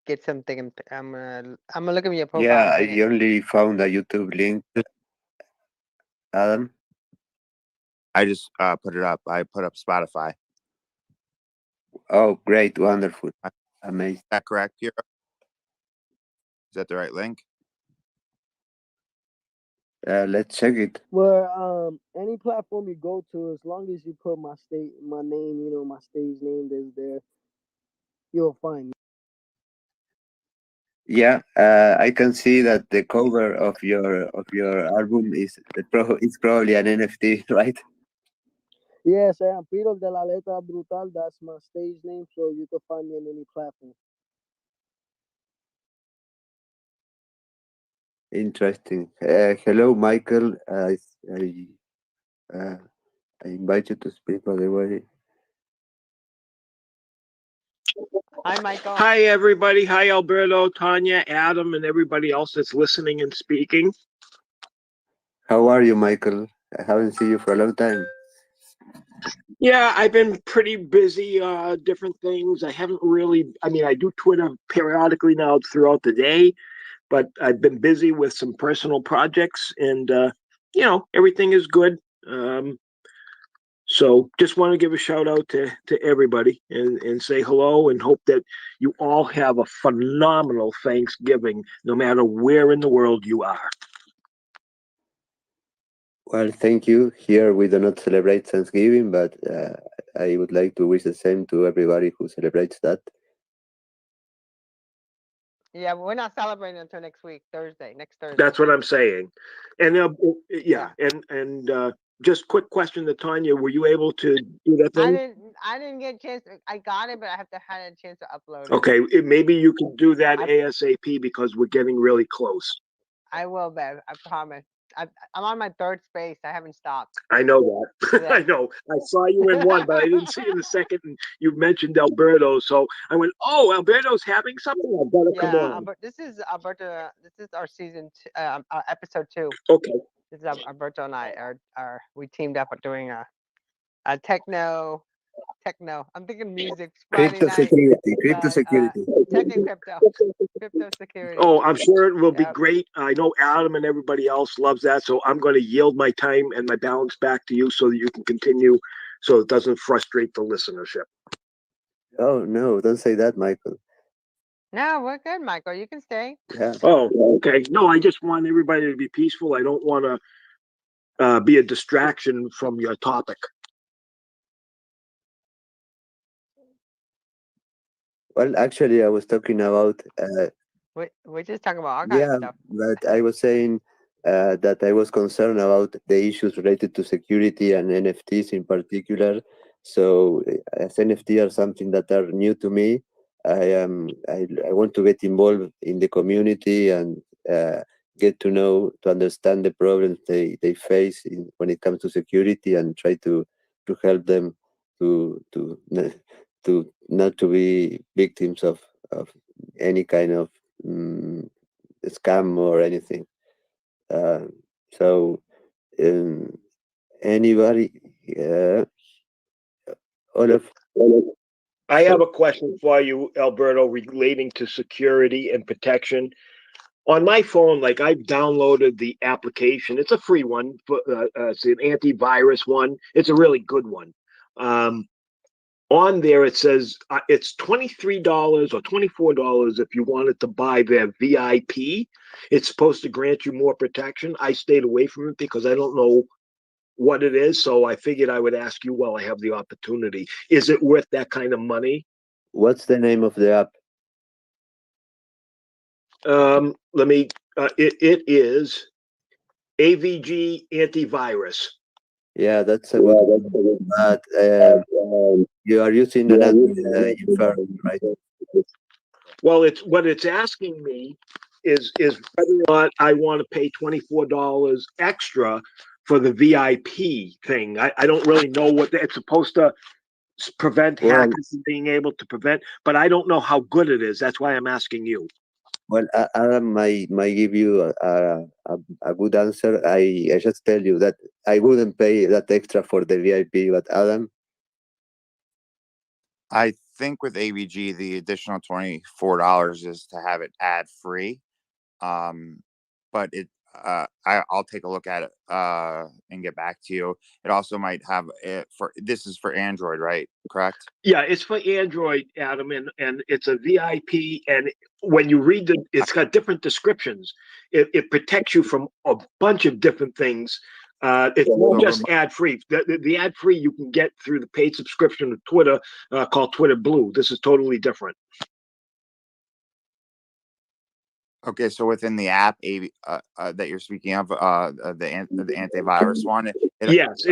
get something. I'm gonna look at your profile Yeah, and I pin it. only found a YouTube link. Adam. I just put it up. I put up Spotify. Oh, great, wonderful, Is amazing. that correct, Kira? Is that the right link? Let's check it. Well, any platform you go to, as long as you put my name, my stage name is there, you'll find me. Yeah, I can see that the cover of your album is probably an NFT, right? Yes, I am Piro de la Letra Brutal. That's my stage name, so you can find me on any platform. Interesting. Hello, Michael. I uh, I invite you to speak, by the way. Hi, Michael. Hi, everybody. Hi, Alberto, Tonya, Adam, and everybody else that's listening and speaking. How are you, Michael? I haven't seen you for a long time. Yeah, I've been pretty busy, different things. I haven't really, I do Twitter periodically now throughout the day, but I've been busy with some personal projects and, everything is good. So just want to give a shout out to everybody and say hello and hope that you all have a phenomenal Thanksgiving, no matter where in the world you are. Well, thank you. Here we do not celebrate Thanksgiving, but I would like to wish the same to everybody who celebrates that. Yeah, we're not celebrating until next week, next Thursday. That's what I'm saying. And yeah, and just quick question to Tonya: were you able to do that thing? I didn't get a chance. I got it, but I have to had a chance to upload it. Okay, maybe you can do that ASAP because we're getting really close. I will, babe. I promise. I'm on my third space. I haven't stopped. I know that. Yeah. I know. I saw you in one, but I didn't see you in the second. And you mentioned Alberto, so I went, "Oh, Alberto's having something. I better come on." But this is Alberto. This is our episode 2. Okay. This is Alberto and I we teamed up at doing a techno. I'm thinking music. Friday Crypto night. security, crypto security. Tech and crypto security. Oh, I'm sure it will be great. I know Adam and everybody else loves that, so I'm going to yield my time and my balance back to you so that you can continue, so it doesn't frustrate the listenership. Oh no, don't say that, Michael. No, we're good, Michael. You can stay. Yeah. Oh, okay. No, I just want everybody to be peaceful. I don't want to be a distraction from your topic. Well, actually, I was talking about. We're just talking about all kinds of stuff. But I was saying that I was concerned about the issues related to security and NFTs in particular. So, as NFT are something that are new to me, I want to get involved in the community and get to understand the problems they face when it comes to security and try to help them to to not to be victims of any kind of scam or anything. So anybody, all of I have a question for you, Alberto, relating to security and protection. On my phone, like I've downloaded the application. It's a free one. It's an antivirus one. It's a really good one. On there, it says it's $23 or $24 if you wanted to buy their VIP. It's supposed to grant you more protection. I stayed away from it because I don't know what it is. So I figured I would ask you while I have the opportunity. Is it worth that kind of money? What's the name of the app? Let me. It is Avg Antivirus. Yeah, that's a good one. But you are using an Android environment, right? Well, it's what it's asking me is whether or not I want to pay $24 extra for the VIP thing. I don't really know what it's supposed to prevent hackers from being able to prevent, but I don't know how good it is. That's why I'm asking you. Well, Adam might give you a good answer. I just tell you that I wouldn't pay that extra for the VIP, but Adam, I think with AVG, the additional $24 is to have it ad free. But I'll take a look at it and get back to you. It also might have it this is for Android, right? Correct? Yeah, it's for Android, Adam, and it's a VIP. And when you read it's got different descriptions. It protects you from a bunch of different things. It's not just ad free. The ad free you can get through the paid subscription to Twitter called Twitter Blue. This is totally different. Okay, so within the app that you're speaking of, the antivirus one, yes,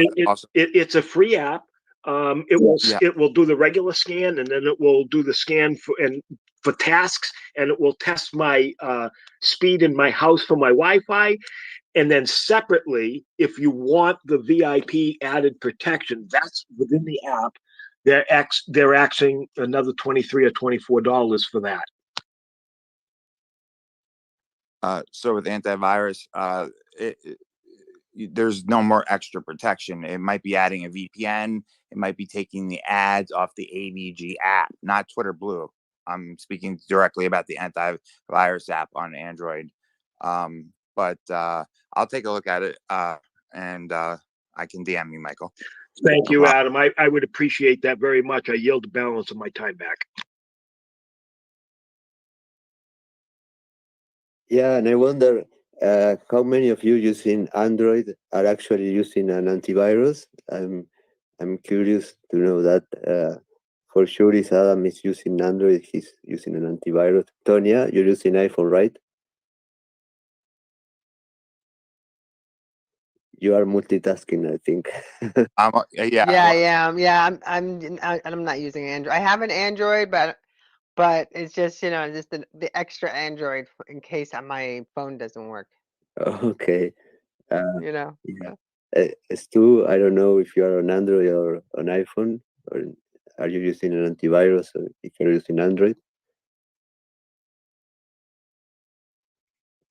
it's a free app. It will do the regular scan, and then it will do the scan for tasks, and it will test my speed in my house for my Wi-Fi. And then separately, if you want the VIP added protection, that's within the app. They're axing another $23 or $24 for that. So with antivirus, there's no more extra protection. It might be adding a VPN. It might be taking the ads off the AVG app, not Twitter Blue. I'm speaking directly about the antivirus app on Android. But I'll take a look at it and I can DM you, Michael. Thank you, Adam. I would appreciate that very much. I yield the balance of my time back. Yeah, and I wonder how many of you using Android are actually using an antivirus. I'm curious to know that. For sure, if Adam is using Android, he's using an antivirus. Tonya, you're using iPhone, right? You are multitasking, I think. Yeah. I'm not using Android. I have an Android, but it's just just the extra Android in case my phone doesn't work. Okay. Yeah. Stu, I don't know if you are on Android or on iPhone, or are you using an antivirus or if you're using Android?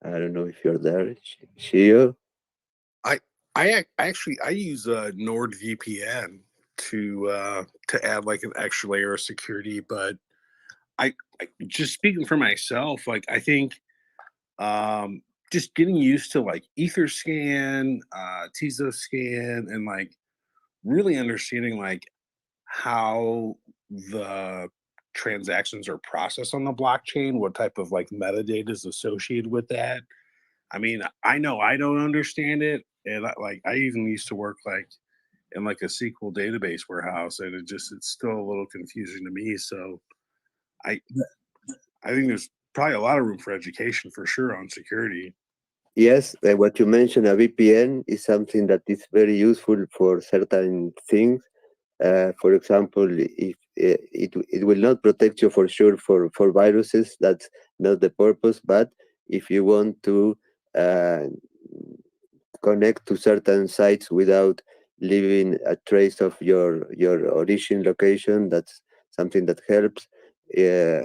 I don't know if you're there. Shio? I use NordVPN to add like an extra layer of security, but I just speaking for myself, like I think just getting used to like Etherscan, Tezoscan, and like really understanding like how the transactions are processed on the blockchain, what type of like metadata is associated with that. I mean, I know I don't understand it, and I even used to work like in like a SQL database warehouse, and it's still a little confusing to me. So I think there's probably a lot of room for education for sure on security. Yes, what you mentioned, a VPN is something that is very useful for certain things. For example, if it will not protect you for sure for viruses, that's not the purpose. But if you want to connect to certain sites without leaving a trace of your origin location, that's something that helps.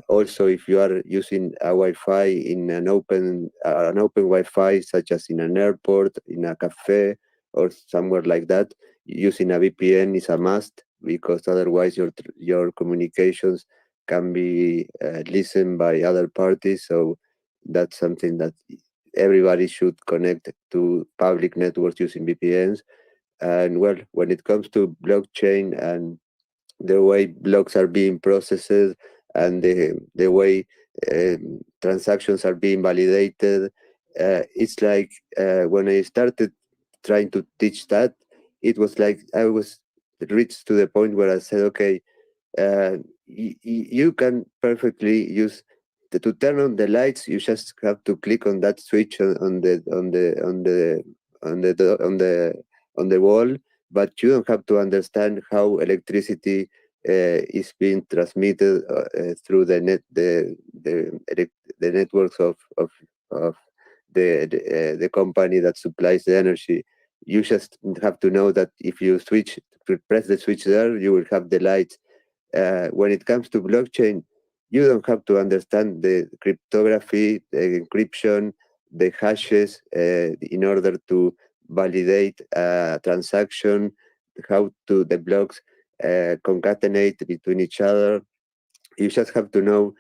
Also, if you are using a Wi-Fi in an open Wi-Fi, such as in an airport, in a cafe, or somewhere like that, using a VPN is a must, because otherwise your communications can be listened by other parties. So that's something that everybody should connect to public networks using VPNs. And well, when it comes to blockchain and the way blocks are being processed and the way transactions are being validated, it's like when I started trying to teach that, it was like I was reached to the point where I said, okay, you can perfectly use to turn on the lights. You just have to click on that switch on the wall, but you don't have to understand how electricity is being transmitted through the networks of the company that supplies the energy. You just have to know that if you press the switch there, you will have the lights. When it comes to blockchain, you don't have to understand the cryptography, the encryption, the hashes in order to validate a transaction, how to the blocks concatenate between each other. You just have to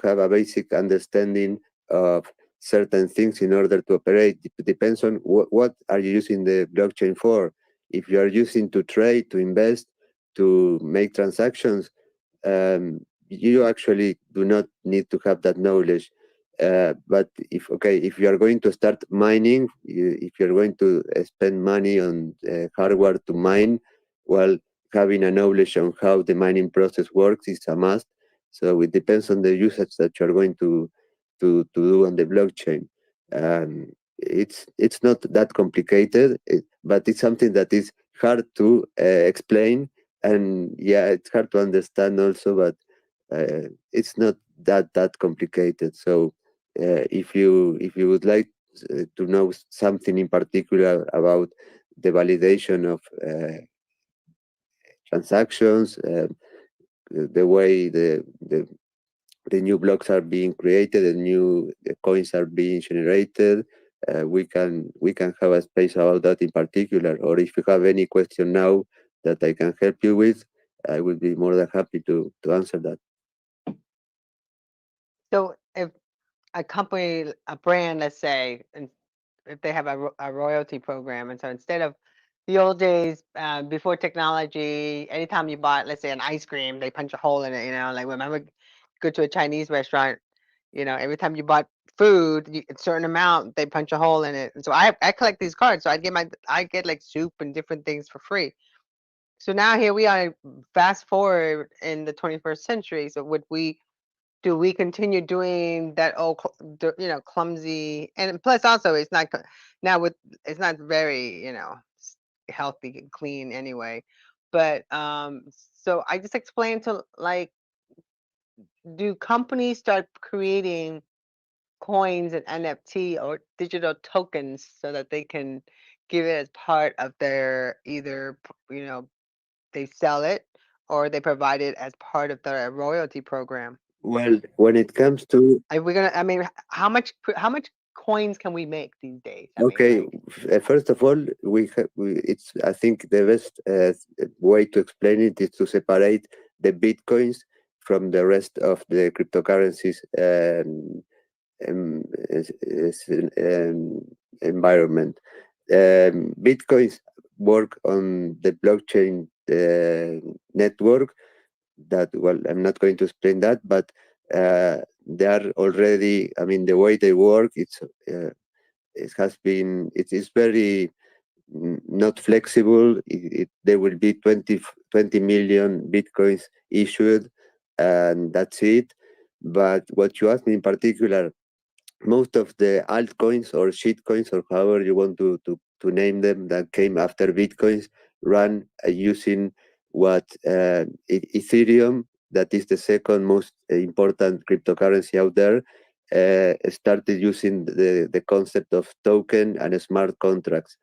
have a basic understanding of certain things in order to operate. It depends on what are you using the blockchain for. If you are using to trade, to invest, to make transactions, you actually do not need to have that knowledge. But if you are going to start mining, if you're going to spend money on hardware to mine, well, having a knowledge on how the mining process works is a must. So it depends on the usage that you're going to do on the blockchain. It's not that complicated, but it's something that is hard to explain, and yeah, it's hard to understand also. But it's not that complicated. So if you would like to know something in particular about the validation of transactions, the way the new blocks are being created, the new coins are being generated, we can have a space about that in particular. Or if you have any question now that I can help you with, I will be more than happy to answer that. So if a company, a brand, let's say, and if they have a royalty program, and so instead of the old days before technology, anytime you bought, let's say, an ice cream, they punch a hole in it. Like remember, go to a Chinese restaurant. Every time you bought food, a certain amount, they punch a hole in it. And so I collect these cards, so I get like soup and different things for free. So now here we are, fast forward in the 21st century. So do we continue doing that old, clumsy, and plus also it's not it's not very, healthy and clean anyway. But so I just explained to, like, do companies start creating coins and NFT or digital tokens so that they can give it as part of their either, they sell it or they provide it as part of their royalty program? Well, when it comes to How much coins can we make these days? First of all, it's I think the best way to explain it is to separate the bitcoins from the rest of the cryptocurrencies environment. Bitcoins work on the blockchain network. That, well, I'm not going to explain that, but they are already. I mean, the way they work, it is very not flexible. There will be 20 million bitcoins issued, and that's it. But what you asked me in particular, most of the altcoins or shitcoins, or however you want to name them, that came after bitcoins, run using what Ethereum, that is the second most important cryptocurrency out there, started using the concept of token and smart contracts.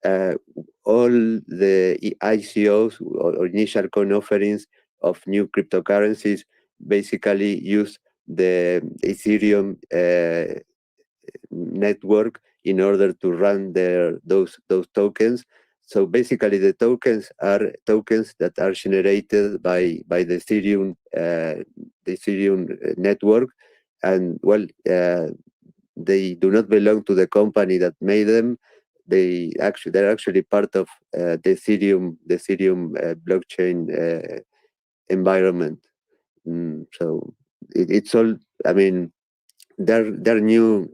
All the ICOs or initial coin offerings of new cryptocurrencies basically use the Ethereum network in order to run those tokens. So basically, the tokens are tokens that are generated by the Ethereum network, and well, they do not belong to the company that made them. They're actually part of the Ethereum blockchain environment. So it's all. I mean, there are new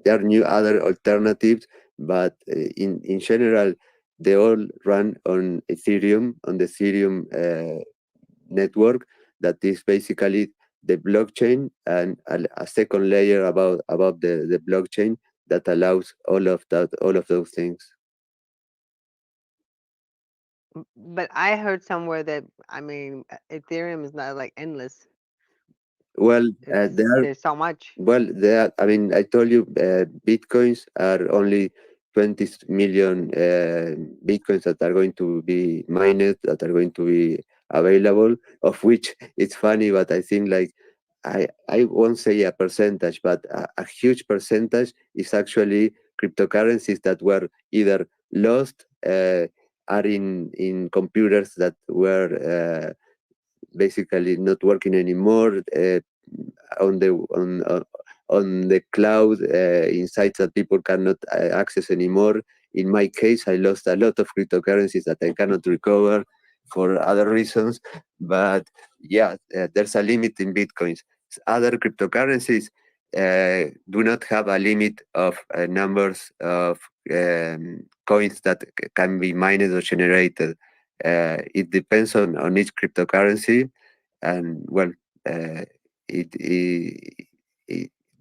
other alternatives, but in general, they all run on Ethereum, on the Ethereum network. That is basically the blockchain, and a second layer above the blockchain that allows all of those things. But I heard somewhere that, I mean, Ethereum is not like endless. Well, There's so much. I mean, I told you, bitcoins are only 20 million bitcoins that are going to be mined, that are going to be available. Of which it's funny, but I think like I won't say a percentage, but a huge percentage is actually cryptocurrencies that were either lost, are in computers that were basically not working anymore, on the on the cloud, in sites that people cannot access anymore. In my case, I lost a lot of cryptocurrencies that I cannot recover for other reasons. But yeah, there's a limit in bitcoins. Other cryptocurrencies do not have a limit of numbers of coins that can be mined or generated. It depends on each cryptocurrency, and well, it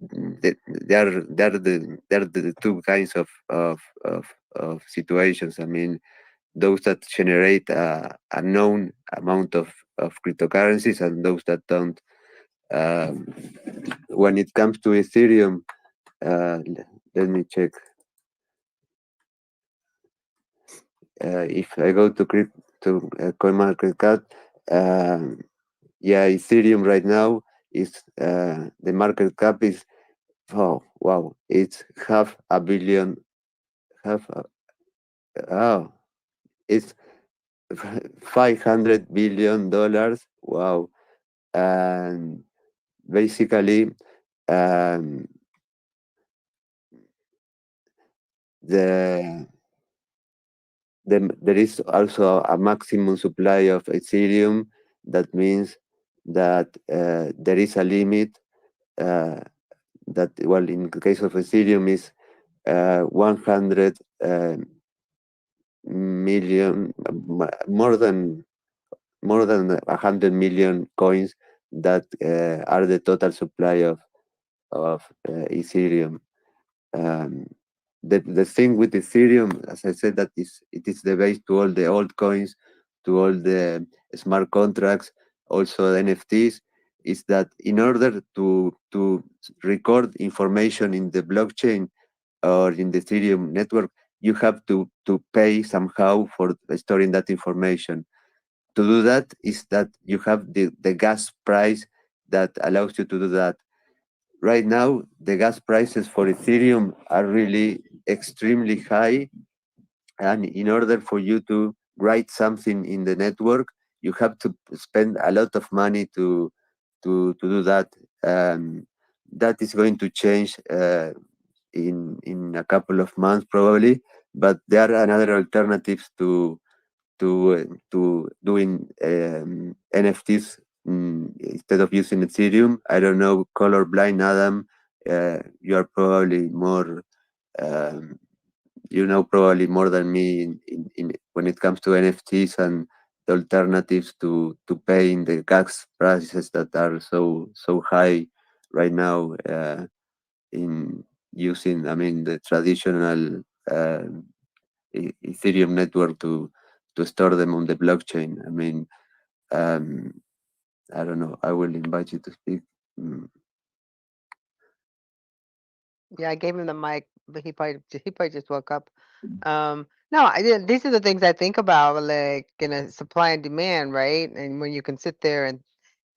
there are the two kinds of situations. I mean, those that generate a known amount of cryptocurrencies and those that don't. Um, when it comes to Ethereum, let me check. If I go to CoinMarketCap, yeah, Ethereum right now is the market cap is, oh wow, it's oh, it's $500 billion. Wow. And basically, um, the there is also a maximum supply of Ethereum. That means that there is a limit, that, well, in the case of Ethereum is 100 million, more than 100 million coins that are the total supply of Ethereum. Um, the thing with Ethereum, as I said, that it is the base to all the altcoins, to all the smart contracts, also the NFTs, is that in order to record information in the blockchain or in the Ethereum network, you have to pay somehow for storing that information. To do that is that you have the gas price that allows you to do that. Right now, the gas prices for Ethereum are really extremely high, and in order for you to write something in the network, you have to spend a lot of money to do that. That is going to change in a couple of months probably, but there are another alternatives to doing NFTs, instead of using Ethereum. I don't know, colorblind Adam, you are probably more, um, you know, probably more than me in when it comes to NFTs and the alternatives to paying the gas prices that are so high right now, in using, I mean, the traditional Ethereum network to store them on the blockchain. I mean, um, I don't know. I will invite you to speak. Mm. Yeah, I gave him the mic, but he probably just woke up. No, these are the things I think about, like in a supply and demand, right? And when you can sit there and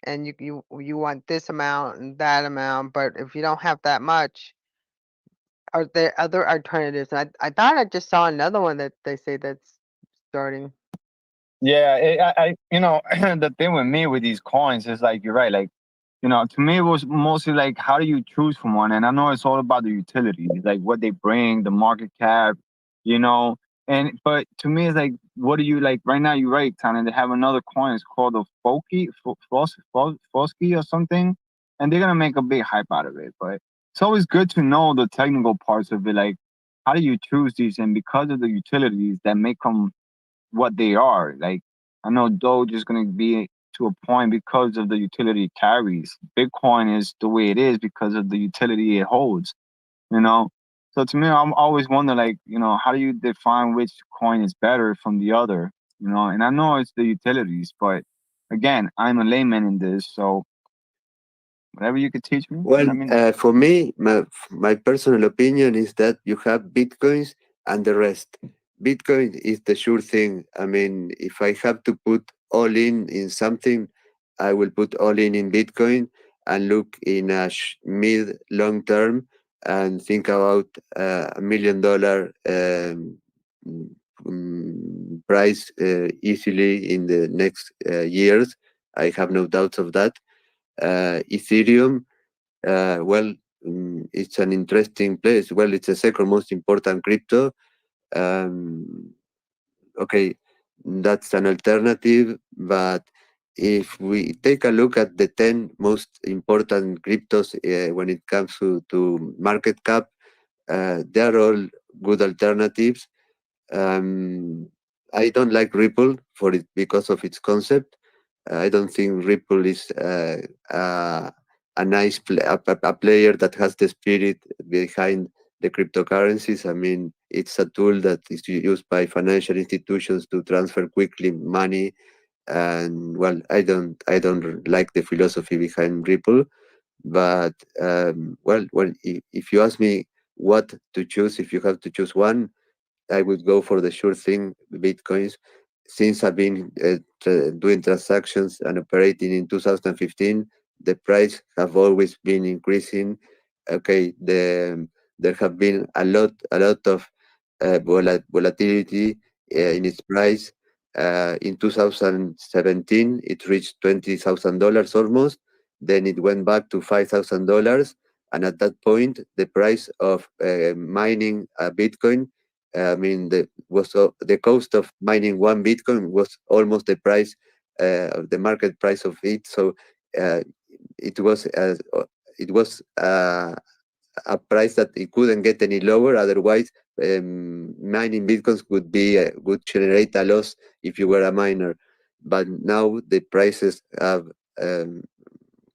and you want this amount and that amount, but if you don't have that much, are there other alternatives? I thought I just saw another one that they say that's starting. Yeah, the thing with me with these coins is like you're right. Like, to me it was mostly like how do you choose from one? And I know it's all about the utility, like what they bring, the market cap, you know. But to me it's like, what do you like right now? You're right, Tana. They have another coin. It's called the Fosky or something, and they're gonna make a big hype out of it. But it's always good to know the technical parts of it, like how do you choose these, and because of the utilities that make them what they are. Like I know Doge is going to be to a point because of the utility it carries. Bitcoin is the way it is because of the utility it holds. You know, so to me, I'm always wonder like how do you define which coin is better from the other? And I know it's the utilities, but again, I'm a layman in this, so whatever you could teach me, Well, let me know. for me, my personal opinion is that you have bitcoins and the rest. Bitcoin is the sure thing. I mean, if I have to put all in something, I will put all in Bitcoin and look in a mid long term and think about $1 million price easily in the next years. I have no doubts of that. Ethereum, well, it's an interesting place. Well, it's the second most important crypto. Um, okay, that's an alternative, but if we take a look at the 10 most important cryptos when it comes to market cap, they are all good alternatives. Um, I don't like Ripple for it because of its concept. I don't think Ripple is a nice a player that has the spirit behind the cryptocurrencies. I mean, it's a tool that is used by financial institutions to transfer quickly money, and well, I don't like the philosophy behind Ripple. But well, if you ask me what to choose, if you have to choose one, I would go for the sure thing, Bitcoins. Since I've been doing transactions and operating in 2015, the price have always been increasing. Okay, there have been a lot of volatility in its price. In 2017, it reached $20,000 almost. Then it went back to $5,000, and at that point, the price of mining a Bitcoin, I mean, the cost of mining one Bitcoin was almost the price of the market price of it. So uh, it was uh, it was a price that it couldn't get any lower. Otherwise, mining Bitcoins would generate a loss if you were a miner. But now the prices have um,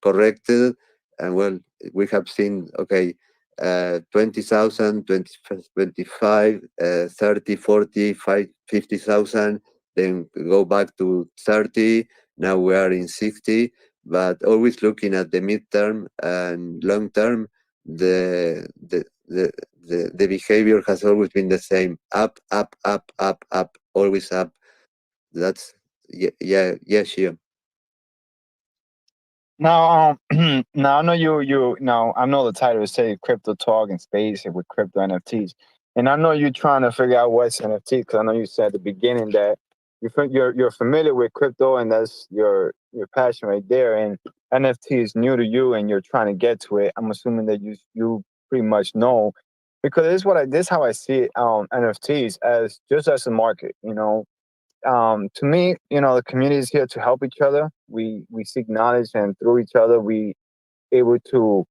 corrected, and well, we have seen, okay, 20,000, 25, 30, 40, 50,000, then go back to 30. Now we are in 60, but always looking at the midterm and long term, the behavior has always been the same: up, up, up, up, up, always up. That's yeah, sure. Now, now I know you now I know the title is say crypto talk and space and with crypto NFTs, and I know you're trying to figure out what's NFT because I know you said at the beginning that you're familiar with crypto and that's your passion right there, and NFT is new to you and you're trying to get to it. I'm assuming that you pretty much know because this is how I see it, NFTs as just as a market, to me, the community is here to help each other. We seek knowledge, and through each other, we able to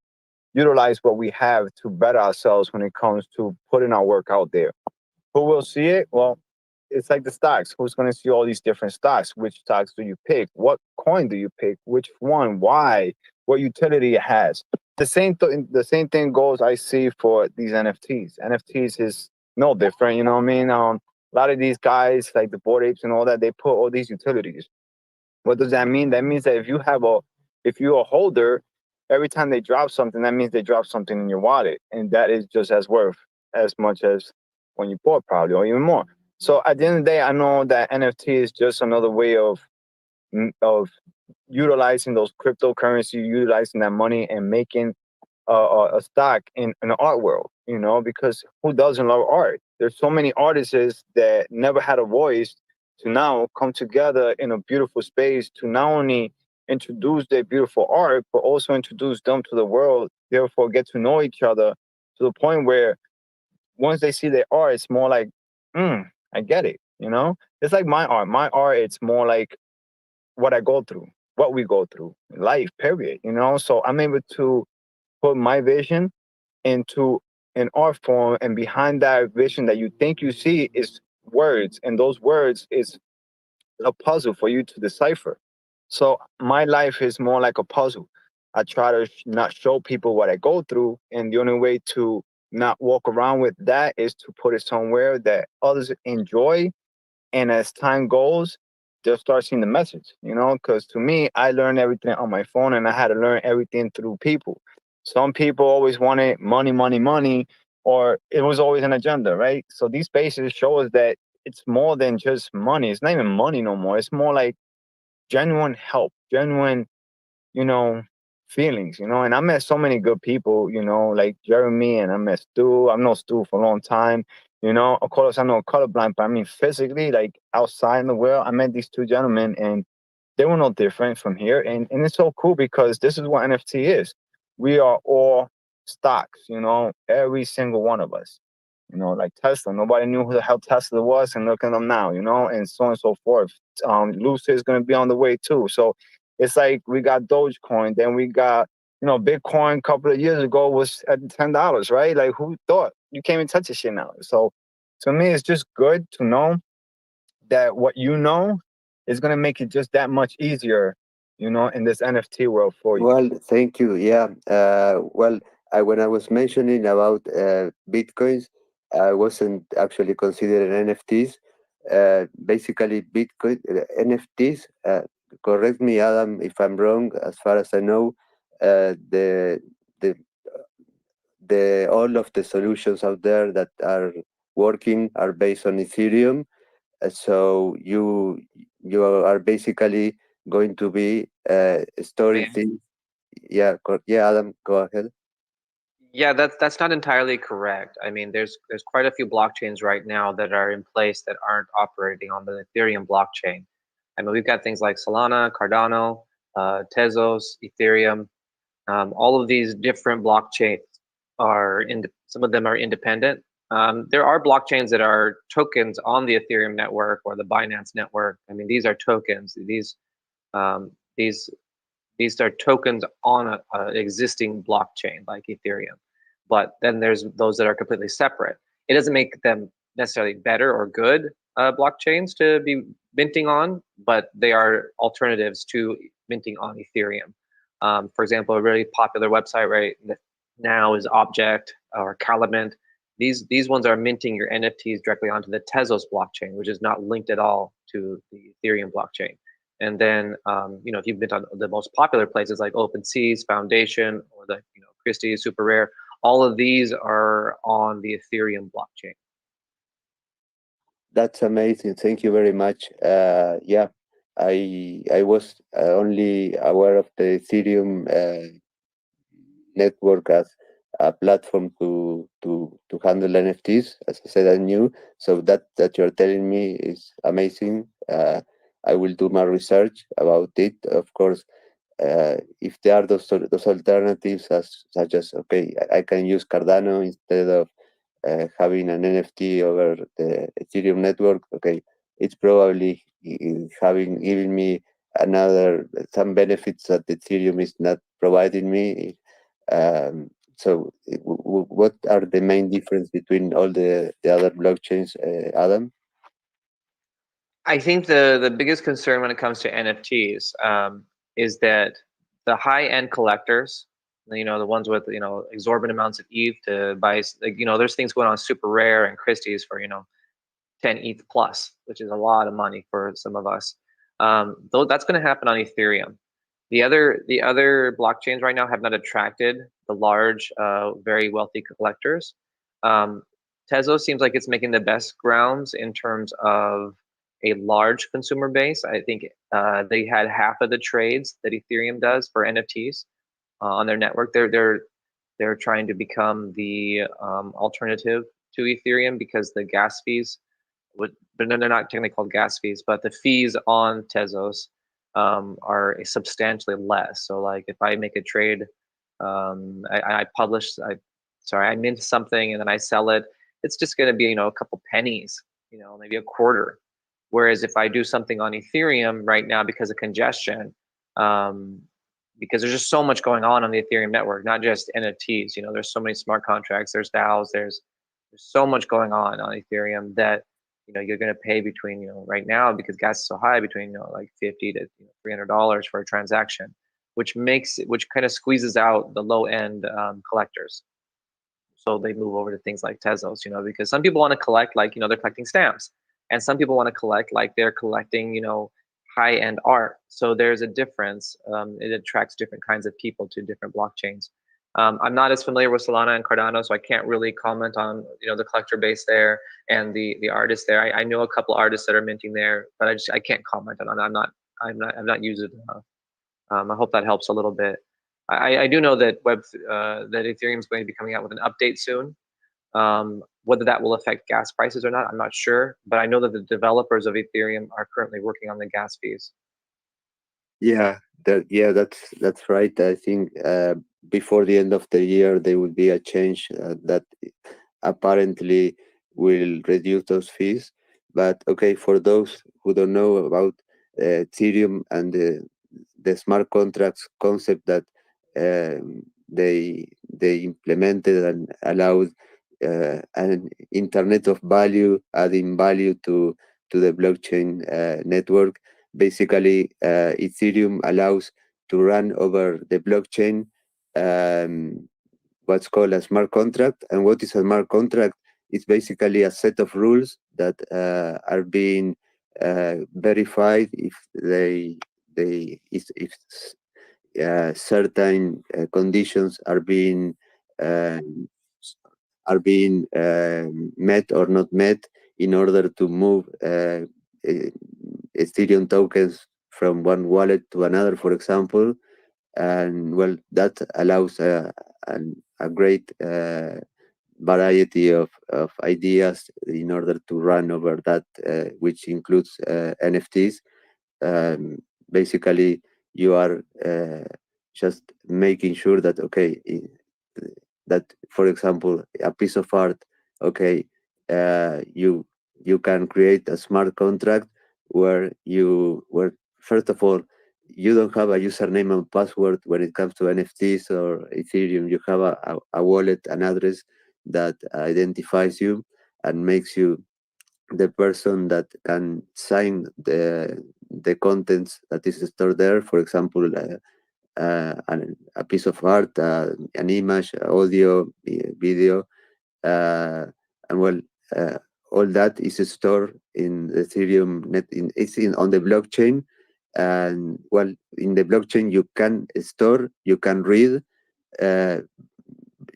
utilize what we have to better ourselves when it comes to putting our work out there. Who will see it? Well, it's like the stocks. Who's going to see all these different stocks? Which stocks do you pick? What coin do you pick? Which one? Why? What utility it has? The same thing goes. I see for these NFTs. NFTs is no different. You know what I mean? A lot of these guys, like the board apes and all that, they put all these utilities. What does that mean? That means that if you're a holder, every time they drop something, that means they drop something in your wallet, and that is just as worth as much as when you bought, probably, or even more. So at the end of the day, I know that NFT is just another way of utilizing those cryptocurrency, utilizing that money and making a stock in the art world, you know, because who doesn't love art? There's so many artists that never had a voice to now come together in a beautiful space to not only introduce their beautiful art, but also introduce them to the world, therefore get to know each other to the point where once they see their art, it's more like, I get it, you know? It's like my art. My art, it's more like what I go through, what we go through in life, period, you know? So I'm able to put my vision into an art form, and behind that vision that you think you see is words, and those words is a puzzle for you to decipher. So my life is more like a puzzle. I try to not show people what I go through, and the only way to not walk around with that is to put it somewhere that others enjoy, and as time goes, they'll start seeing the message, you know, because to me, I learned everything on my phone and I had to learn everything through people. Some people always wanted money, money, money, or it was always an agenda, right? So these spaces show us that it's more than just money. It's not even money no more. It's more like genuine help, genuine, you know, feelings, you know. And I met so many good people, you know, like Jeremy, and I met Stu. I've known Stu for a long time. You know, of course, I know colorblind, but I mean, physically, like outside in the world, I met these two gentlemen and they were no different from here. And it's so cool because this is what NFT is. We are all stocks, you know, every single one of us. You know, like Tesla. Nobody knew who the hell Tesla was, and look at them now, you know, and so on and so forth. Lucid is going to be on the way too. So it's like we got Dogecoin, then we got, you know, Bitcoin a couple of years ago was at $10, right? Like who thought? You can't even touch this shit now. So to me, it's just good to know that what you know is gonna make it just that much easier, you know, in this NFT world for you. Well, thank you. Yeah. Well, when I was mentioning about bitcoins, I wasn't actually considering NFTs. Basically, Bitcoin NFTs. Correct me, Adam, if I'm wrong. As far as I know, the the all of the solutions out there that are working are based on Ethereum. So you are basically going to be storing Man. things. Yeah, yeah, Adam, go ahead. Yeah, that's not entirely correct. I mean, there's quite a few blockchains right now that are in place that aren't operating on the Ethereum blockchain. I mean, we've got things like Solana, Cardano, Tezos, Ethereum. All of these different blockchains are some of them are independent. There are blockchains that are tokens on the Ethereum network or the Binance network. I mean, these are tokens. Um, these these are tokens on an existing blockchain like Ethereum. But then there's those that are completely separate. It doesn't make them necessarily better or good blockchains to be minting on, but they are alternatives to minting on Ethereum. For example, a really popular website right now is Object or Calamint. These ones are minting your NFTs directly onto the Tezos blockchain, which is not linked at all to the Ethereum blockchain. And then, if you've been on the most popular places like OpenSea's Foundation or the, Christie's Super Rare, all of these are on the Ethereum blockchain. That's amazing. Thank you very much. Yeah, I was only aware of the Ethereum network as a platform to handle NFTs. As I said, I knew. So that you're telling me is amazing. I will do my research about it. Of course, if there are those alternatives, such as okay, I can use Cardano instead of having an NFT over the Ethereum network. Okay, it's probably giving me some benefits that Ethereum is not providing me. So, what are the main difference between all the other blockchains, Adam? I think the biggest concern when it comes to NFTs is that the high end collectors, the ones with exorbitant amounts of ETH to buy, there's things going on Super Rare and Christie's for 10 ETH plus, which is a lot of money for some of us. Though that's going to happen on Ethereum. The other blockchains right now have not attracted the large, very wealthy collectors. Tezos seems like it's making the best grounds in terms of a large consumer base. I think they had half of the trades that Ethereum does for NFTs on their network. They're trying to become the alternative to Ethereum because the gas fees but they're not technically called gas fees, but the fees on Tezos are substantially less. So like if I make a trade, I mint something and then I sell it, it's just going to be, a couple pennies, maybe a quarter. Whereas if I do something on Ethereum right now because of congestion, because there's just so much going on the Ethereum network, not just NFTs, there's so many smart contracts, there's DAOs, there's so much going on Ethereum that you're going to pay between, right now because gas is so high, between like $50 to $300 for a transaction, which kind of squeezes out the low end collectors. So they move over to things like Tezos, because some people want to collect like they're collecting stamps, and some people want to collect like they're collecting high end art. So there's a difference. It attracts different kinds of people to different blockchains. I'm not as familiar with Solana and Cardano, so I can't really comment on the collector base there and the artists there. I know a couple artists that are minting there, but I can't comment on it. I've not used it enough. I hope that helps a little bit. I do know that that Ethereum is going to be coming out with an update soon. Whether that will affect gas prices or not, I'm not sure. But I know that the developers of Ethereum are currently working on the gas fees. Yeah, that's right. I think before the end of the year there will be a change that apparently will reduce those fees. But okay, for those who don't know about Ethereum and the smart contracts concept that they implemented and allowed an internet of value, adding value to the blockchain network. Basically, Ethereum allows to run over the blockchain what's called a smart contract. And what is a smart contract? It's basically a set of rules that are being verified if certain conditions are being uh, met or not met in order to move Ethereum tokens from one wallet to another, for example. And well, that allows a great variety of ideas in order to run over that, which includes NFTs. Basically, you are just making sure that, okay, that, for example, a piece of art, okay, you can create a smart contract where first of all, you don't have a username and password when it comes to NFTs or Ethereum. You have a wallet, an address that identifies you and makes you the person that can sign the contents that is stored there. For example, a piece of art, an image, audio, video, and well, all that is stored in the Ethereum net. It's on the blockchain, and well, in the blockchain you can store, you can read,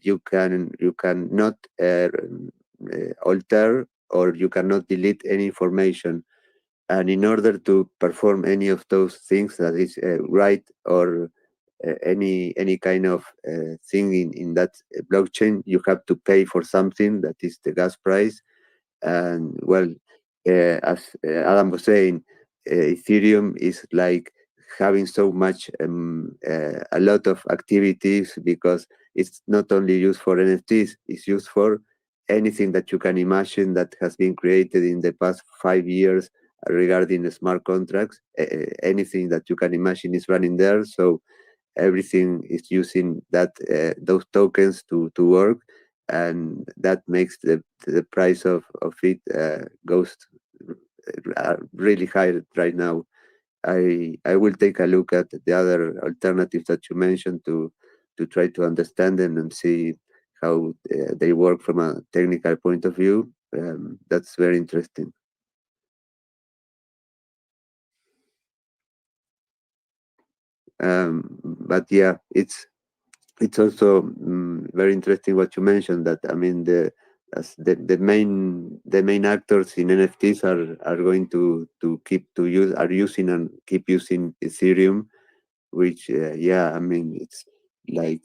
you can not alter, or you cannot delete any information. And in order to perform any of those things, that is write or any kind of thing in that blockchain, you have to pay for something that is the gas price. And well, as Adam was saying, Ethereum is like having so much a lot of activities, because it's not only used for NFTs, it's used for anything that you can imagine that has been created in the past 5 years regarding the smart contracts. Anything that you can imagine is running there. So everything is using that those tokens to work, and that makes the price of it goes really high right now. I will take a look at the other alternatives that you mentioned to try to understand them and see how they work from a technical point of view. That's very interesting. But yeah, it's also very interesting what you mentioned, that I mean the as the main actors in NFTs are going to are using and keep using Ethereum, which yeah, I mean, it's like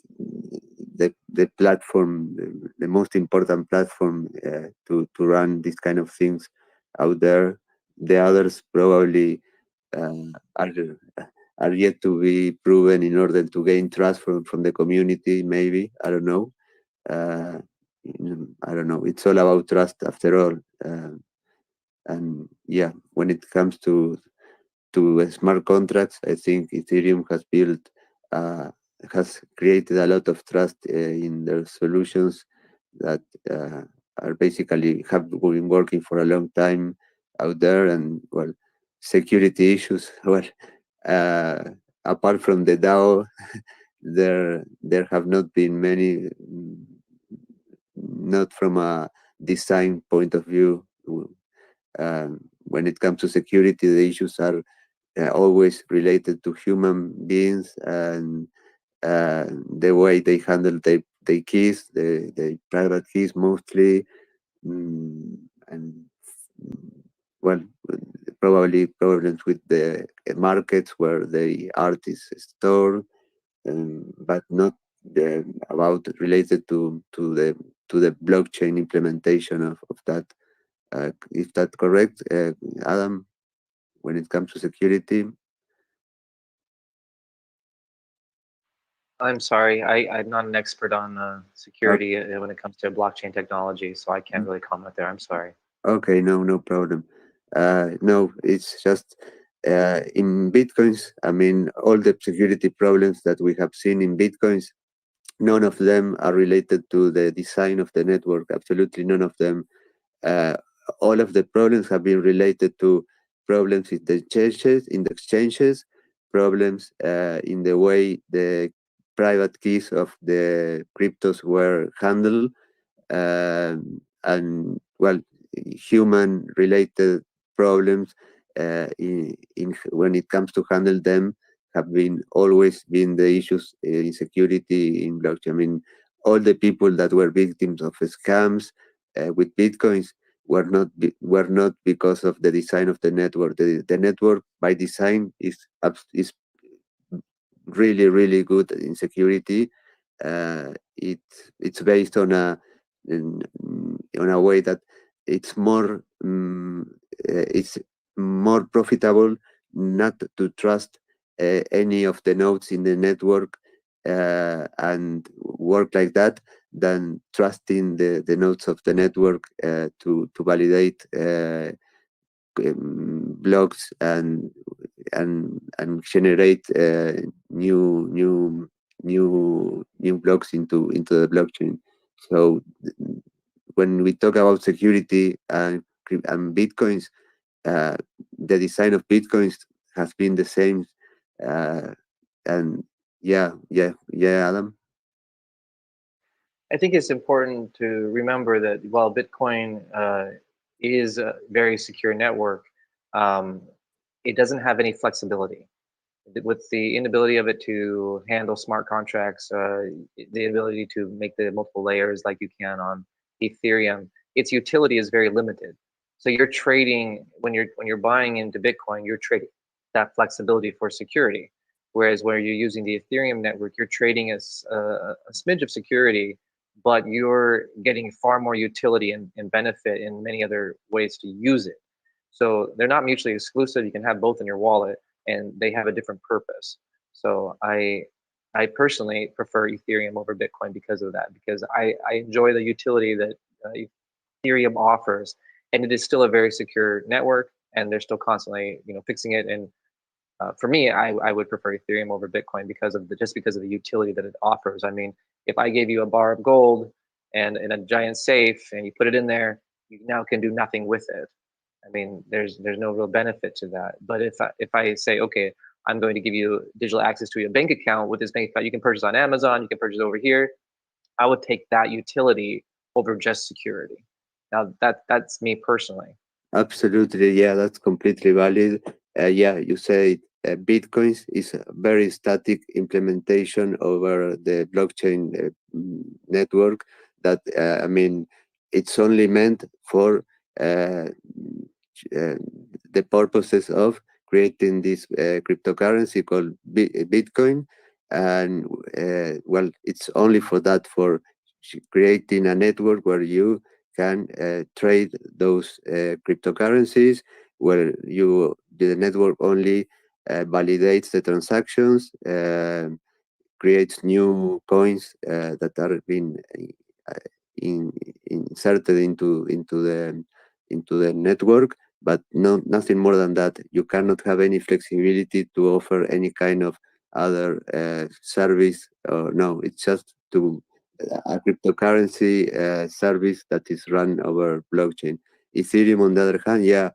the platform, the most important platform to run these kind of things out there. The others probably uh, are are yet to be proven in order to gain trust from the community. Maybe, I don't know. uh, I don't know. It's all about trust after all. And yeah, when it comes to smart contracts, I think Ethereum uh, has created a lot of trust in their solutions that are basically have been working for a long time out there. And well, security issues. Well, uh, apart from the DAO, there have not been many. Not from a design point of view. When it comes to security, the issues are always related to human beings and the way they handle their keys, the private keys mostly, and well, probably problems with the markets where the art is stored, but not about related to the blockchain implementation of that. Is that correct, Adam? When it comes to security? I'm sorry, I'm not an expert on Uh, security when it comes to blockchain technology, so I can't really comment there. I'm sorry. Okay, no problem. No, it's just in Bitcoins. I mean, all the security problems that we have seen in Bitcoins, none of them are related to the design of the network. Absolutely none of them. Uh, all of the problems have been related to problems in the exchanges, problems in the way the private keys of the cryptos were handled, and well, human related problems in when it comes to handle them have been always been the issues in security in blockchain. I mean, all the people that were victims of scams with bitcoins were not because of the design of the network. The network by design is really good in security. It's based on on a way that it's it's more profitable not to trust any of the nodes in the network and work like that than trusting the nodes of the network to validate blocks and generate new blocks into the blockchain. So when we talk about security and bitcoins, uh, the design of bitcoins has been the same. Uh, and yeah, Adam. I think it's important to remember that while Bitcoin is a very secure network, um, it doesn't have any flexibility. With the inability of it to handle smart contracts, the ability to make the multiple layers like you can on Ethereum, its utility is very limited. So you're trading when you're buying into Bitcoin, you're trading that flexibility for security. Whereas where you're using the Ethereum network, you're trading a smidge of security, but you're getting far more utility and benefit in many other ways to use it. So they're not mutually exclusive. You can have both in your wallet, and they have a different purpose. So I personally prefer Ethereum over Bitcoin because of that, because I enjoy the utility that Ethereum offers, and it is still a very secure network, and they're still constantly fixing it. And for me, I would prefer Ethereum over Bitcoin because of just because of the utility that it offers. I mean, if I gave you a bar of gold and in a giant safe and you put it in there, you now can do nothing with it. I mean, there's no real benefit to that. But if I say, okay, I'm going to give you digital access to your bank account, with this bank account you can purchase on Amazon, you can purchase over here, I would take that utility over just security. Now that's me personally. Absolutely, yeah, that's completely valid. Yeah, you say Bitcoins is a very static implementation over the blockchain network. That I mean, it's only meant for uh, the purposes of creating this cryptocurrency called Bitcoin. And well, it's only for that, for creating a network where you can trade those cryptocurrencies, where the network only validates the transactions, creates new coins that are being uh, inserted into the network, but nothing more than that. You cannot have any flexibility to offer any kind of other service. Or no, it's just to a cryptocurrency service that is run over blockchain. Ethereum, on the other hand, yeah,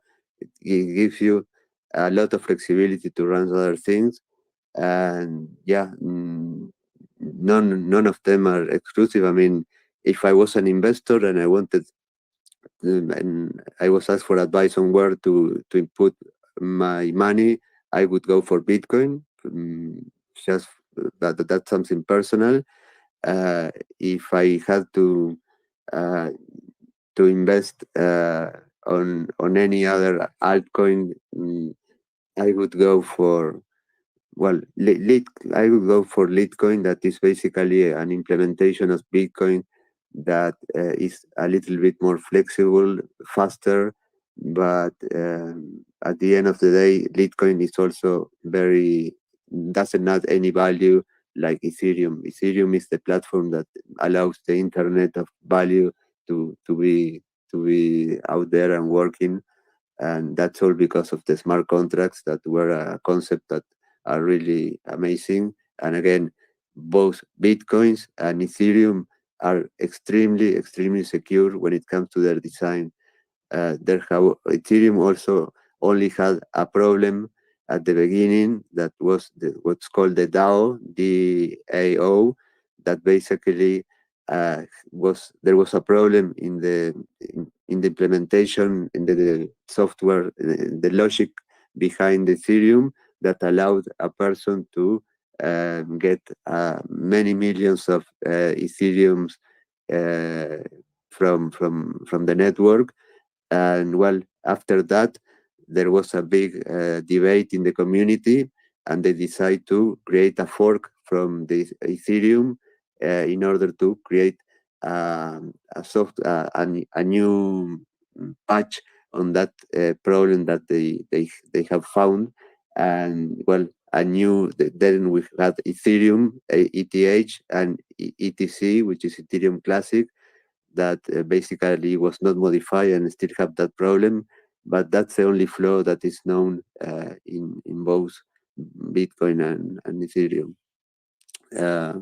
it gives you a lot of flexibility to run other things, and yeah, none of them are exclusive. I mean, if I was an investor and I wanted, and I was asked for advice on where to input my money, I would go for Bitcoin. Just that's something personal. If I had uh, to invest on any other altcoin, I would go for, well, I would go for Litecoin. That is basically an implementation of Bitcoin that is a little bit more flexible, faster, but at the end of the day, Litecoin is also doesn't add any value like Ethereum. Ethereum is the platform that allows the Internet of Value to be out there and working, and that's all because of the smart contracts that were a concept that are really amazing. And again, both Bitcoins and Ethereum are extremely secure when it comes to their design. Ethereum also only had a problem at the beginning, that was what's called the DAO, DAO, that basically there was a problem in the implementation, in the software, the logic behind Ethereum, that allowed a person to get many millions of Ethereums uh, from the network. And well, after that, there was a big debate in the community, and they decided to create a fork from the Ethereum in order to create a new patch on that problem that they have found. And well, then we had Ethereum, ETH, and ETC, which is Ethereum Classic, that basically was not modified and still have that problem. But that's the only flaw that is known in both Bitcoin and Ethereum. Uh,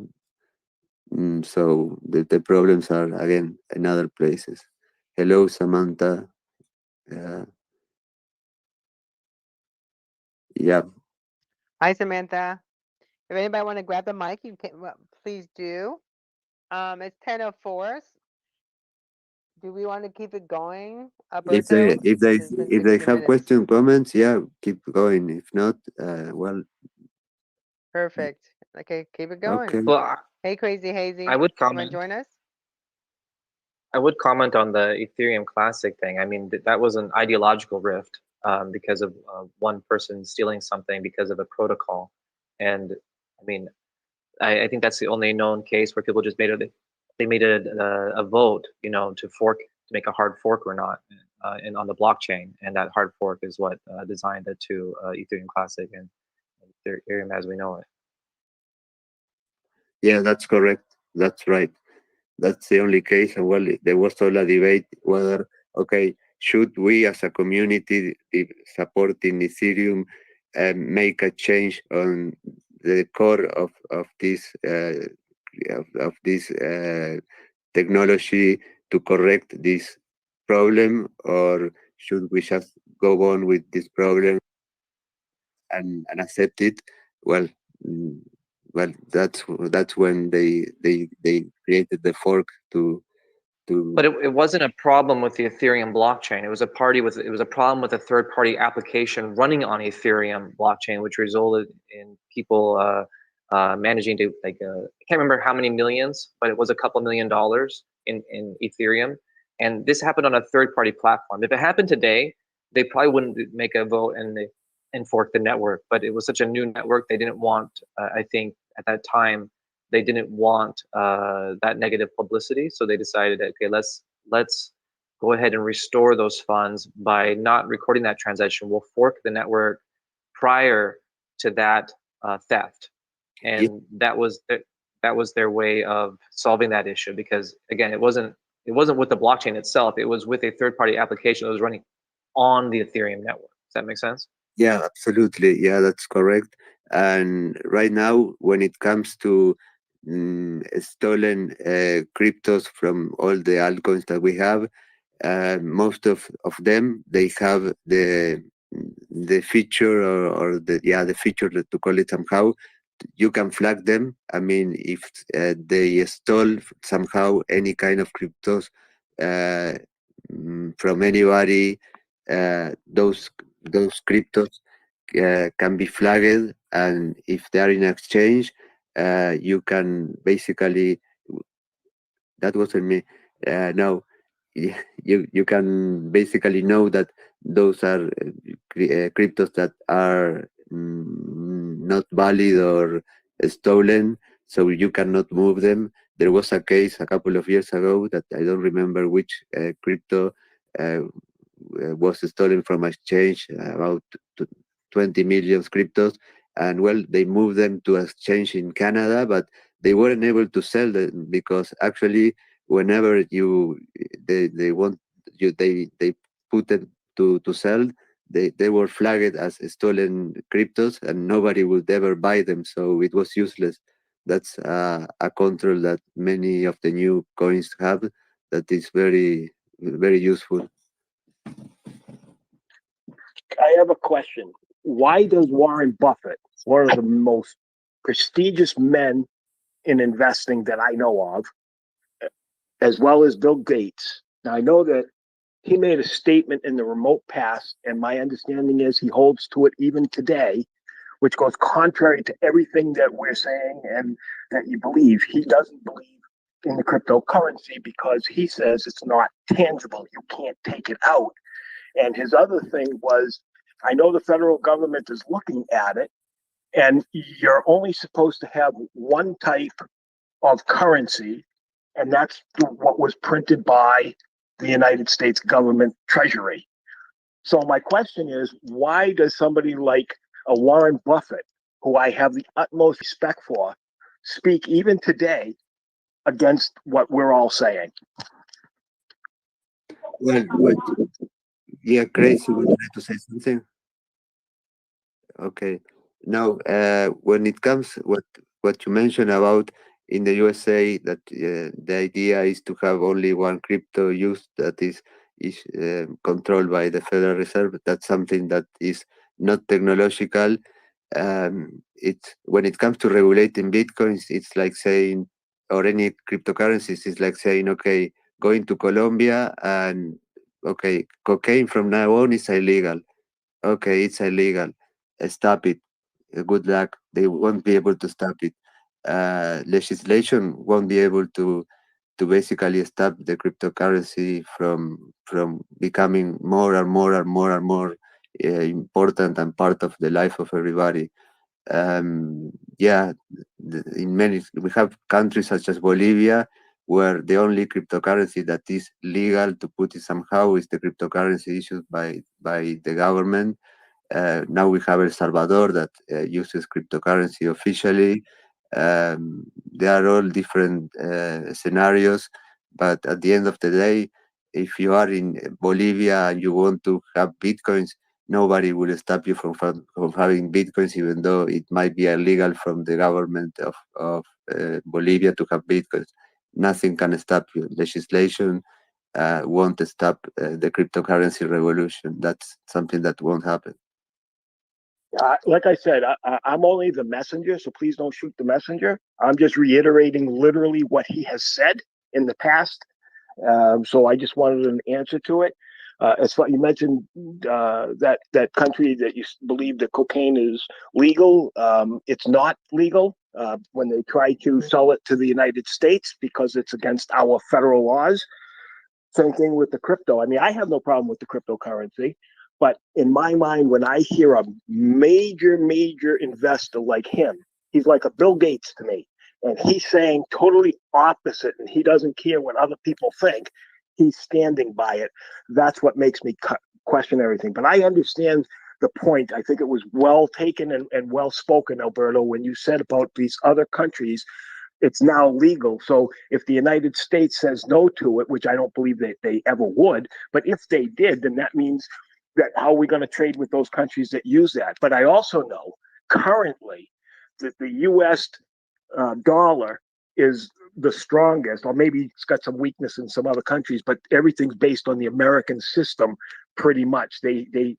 so the problems are again in other places. Hello, Samantha. Uh, yeah. Hi, Samantha. If anybody want to grab the mic, you can. Well, please do. It's 10:04. Do we want to keep it going, If Alberto? they if they It's been if they 60 have minutes. questions, comments, yeah, keep going. If not, well, Perfect. Okay, keep it going. okay. Well, Hey, Crazy Hazy. I would You want to comment. join us? I would comment on the Ethereum Classic thing. I mean, that was an ideological rift because of one person stealing something because of a protocol. And I mean, I think that's the only known case where people just made a vote, you know, to make a hard fork or not, and on the blockchain, and that hard fork is what designed the two Ethereum Classic and Ethereum as we know it. Yeah, that's correct. That's right. That's the only case. And well, there was all a debate whether, okay, should we as a community supporting Ethereum make a change on the core of this technology to correct this problem, or should we just go on with this problem and accept it? Well, mm, well, that's when they created the fork to. But it wasn't a problem with the Ethereum blockchain. It was a problem with a third-party application running on Ethereum blockchain, which resulted in people managing to I can't remember how many millions, but it was a couple $1 million in Ethereum, And this happened on a third-party platform. If it happened today, they probably wouldn't make a vote and fork the network. But it was such a new network, they didn't want, I think at that time, they didn't want that negative publicity. So they decided, okay, let's go ahead and restore those funds by not recording that transaction. We'll fork the network prior to that theft. And that was their way of solving that issue, because again, it wasn't with the blockchain itself, it was with a third-party application that was running on the Ethereum network. Does that make sense? Yeah, absolutely. Yeah, that's correct. And right now, when it comes to stolen cryptos from all the altcoins that we have, most of them, they have the feature or the feature, to call it somehow. You can flag them. I mean, if they stole somehow any kind of cryptos from anybody, those cryptos can be flagged, and if they are in exchange, you can basically, that wasn't me. No, you can basically know that those are cryptos that are not valid or stolen, so you cannot move them. There was a case a couple of years ago that I don't remember which crypto was stolen from exchange, about 20 million cryptos, and well, they moved them to exchange in Canada, but they weren't able to sell them because actually whenever they want you, they put them to sell, they were flagged as stolen cryptos and nobody would ever buy them, so it was useless. That's a control that many of the new coins have, that is very, very useful. I have a question. Why does Warren Buffett, one of the most prestigious men in investing that I know of, as well as Bill Gates, now I know that he made a statement in the remote past, and my understanding is he holds to it even today, which goes contrary to everything that we're saying and that you believe. He doesn't believe in the cryptocurrency because he says it's not tangible. You can't take it out. And his other thing was, I know the federal government is looking at it, and you're only supposed to have one type of currency, and that's what was printed by the United States government treasury. So my question is, why does somebody like a Warren Buffett, who I have the utmost respect for, speak even today against what we're all saying? Well, yeah, Grace, you would like to say something? Okay. Now, when it comes what you mentioned about in the USA, that the idea is to have only one crypto used that is controlled by the Federal Reserve. That's something that is not technological. It's when it comes to regulating bitcoins, it's like saying, or any cryptocurrencies, it's like saying, okay, going to Colombia and okay, cocaine from now on is illegal. Okay, it's illegal. Stop it. Good luck. They won't be able to stop it. Legislation won't be able to basically stop the cryptocurrency from becoming more and more and more and more important and part of the life of everybody. Yeah, in many, we have countries such as Bolivia, where the only cryptocurrency that is legal, to put it somehow, is the cryptocurrency issued by the government. Now we have El Salvador that uses cryptocurrency officially. They are all different scenarios, but at the end of the day, if you are in Bolivia and you want to have bitcoins, nobody will stop you from having bitcoins, even though it might be illegal from the government of Bolivia to have bitcoins. Nothing can stop you. Legislation won't stop the cryptocurrency revolution. That's something that won't happen. Like I said, I'm only the messenger, so please don't shoot the messenger. I'm just reiterating literally what he has said in the past. So I just wanted an answer to it. As far you mentioned that country that you believe that cocaine is legal, it's not legal when they try to sell it to the United States because it's against our federal laws. Same thing with the crypto. I mean, I have no problem with the cryptocurrency, but in my mind, when I hear a major investor like him, he's like a Bill Gates to me, and he's saying totally opposite, and he doesn't care what other people think. He's standing by it. That's what makes me question everything. But I understand the point. I think it was well taken and well spoken, Alberto, when you said about these other countries it's now legal. So if the United States says no to it, which I don't believe that they ever would, but if they did, then that means that how are we going to trade with those countries that use that? But I also know currently that the U.S. Dollar is the strongest, or maybe it's got some weakness in some other countries, but everything's based on the American system pretty much. They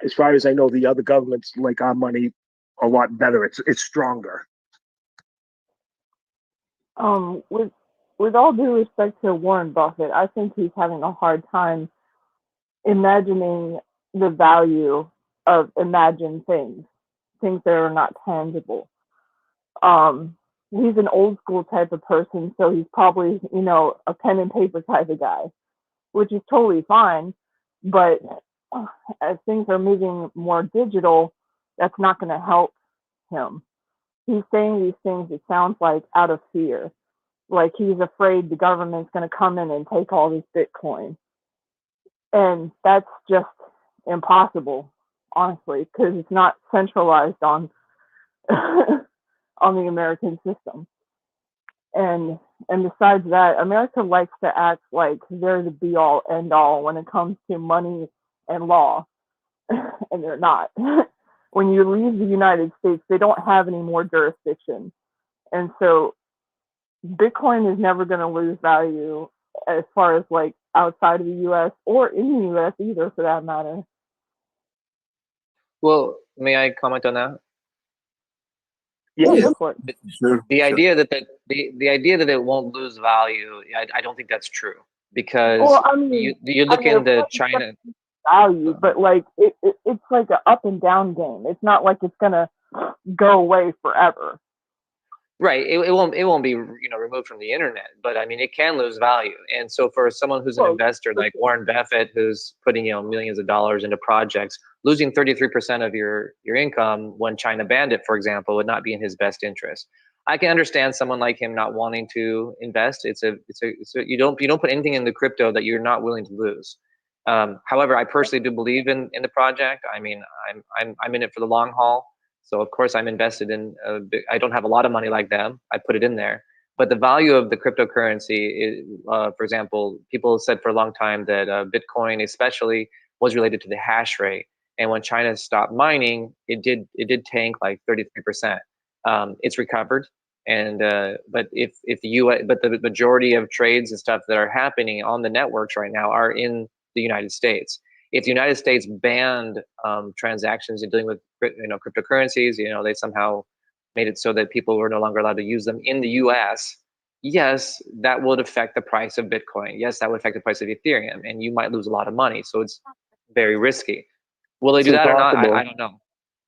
as far as I know, the other governments like our money a lot better. It's stronger. With all due respect to Warren Buffett, I think he's having a hard time imagining the value of imagined things that are not tangible. He's an old school type of person, so he's probably, a pen and paper type of guy, which is totally fine. But as things are moving more digital, that's not going to help him. He's saying these things, it sounds like, out of fear. Like he's afraid the government's going to come in and take all this Bitcoin. And that's just impossible, honestly, because it's not centralized on on the American system. And besides that, America likes to act like they're the be all end all when it comes to money and law. And they're not. When you leave the United States, they don't have any more jurisdiction. And so Bitcoin is never going to lose value as far as like outside of the U.S. or in the U.S. either, for that matter. Well, may I comment on that? Yeah, go for it. The idea that the idea that it won't lose value, I don't think that's true, because you look into China value, but like it's like an up and down game. It's not like it's gonna go away forever. Right. It won't be removed from the internet, but I mean it can lose value. And so for someone who's an investor like Warren Buffett, who's putting millions of dollars into projects, losing 33% of your income when China banned it, for example, would not be in his best interest. I can understand someone like him not wanting to invest. You don't put anything in the crypto that you're not willing to lose. However, I personally do believe in the project. I mean, I'm in it for the long haul. So of course I'm invested in, I don't have a lot of money like them. I put it in there, but the value of the cryptocurrency is, for example, people said for a long time that Bitcoin especially was related to the hash rate. And when China stopped mining, it did tank like 33%. It's recovered. And, but but the majority of trades and stuff that are happening on the networks right now are in the United States. If the United States banned transactions in dealing with cryptocurrencies, they somehow made it so that people were no longer allowed to use them in the U.S., yes, that would affect the price of Bitcoin. Yes, that would affect the price of Ethereum, and you might lose a lot of money. So it's very risky. Will they do that or not? I don't know,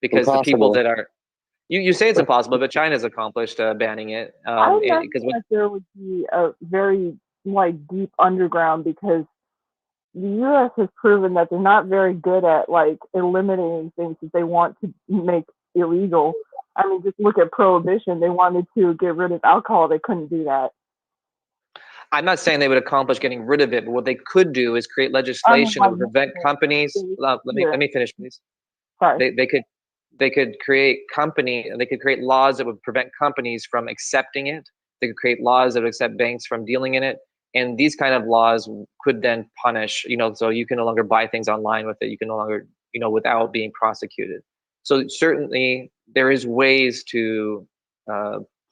because the people that are you say it's impossible, but China's accomplished banning it. I imagine that there would be a very deep underground, because the U.S. has proven that they're not very good at eliminating things that they want to make illegal. I mean, just look at prohibition. They wanted to get rid of alcohol. They couldn't do that. I'm not saying they would accomplish getting rid of it, but what they could do is create legislation that would prevent companies. Let me finish, please. Sorry. They could create laws that would prevent companies from accepting it. They could create laws that would accept banks from dealing in it. And these kind of laws could then punish, so you can no longer buy things online with it. You can no longer, without being prosecuted. So certainly there is ways to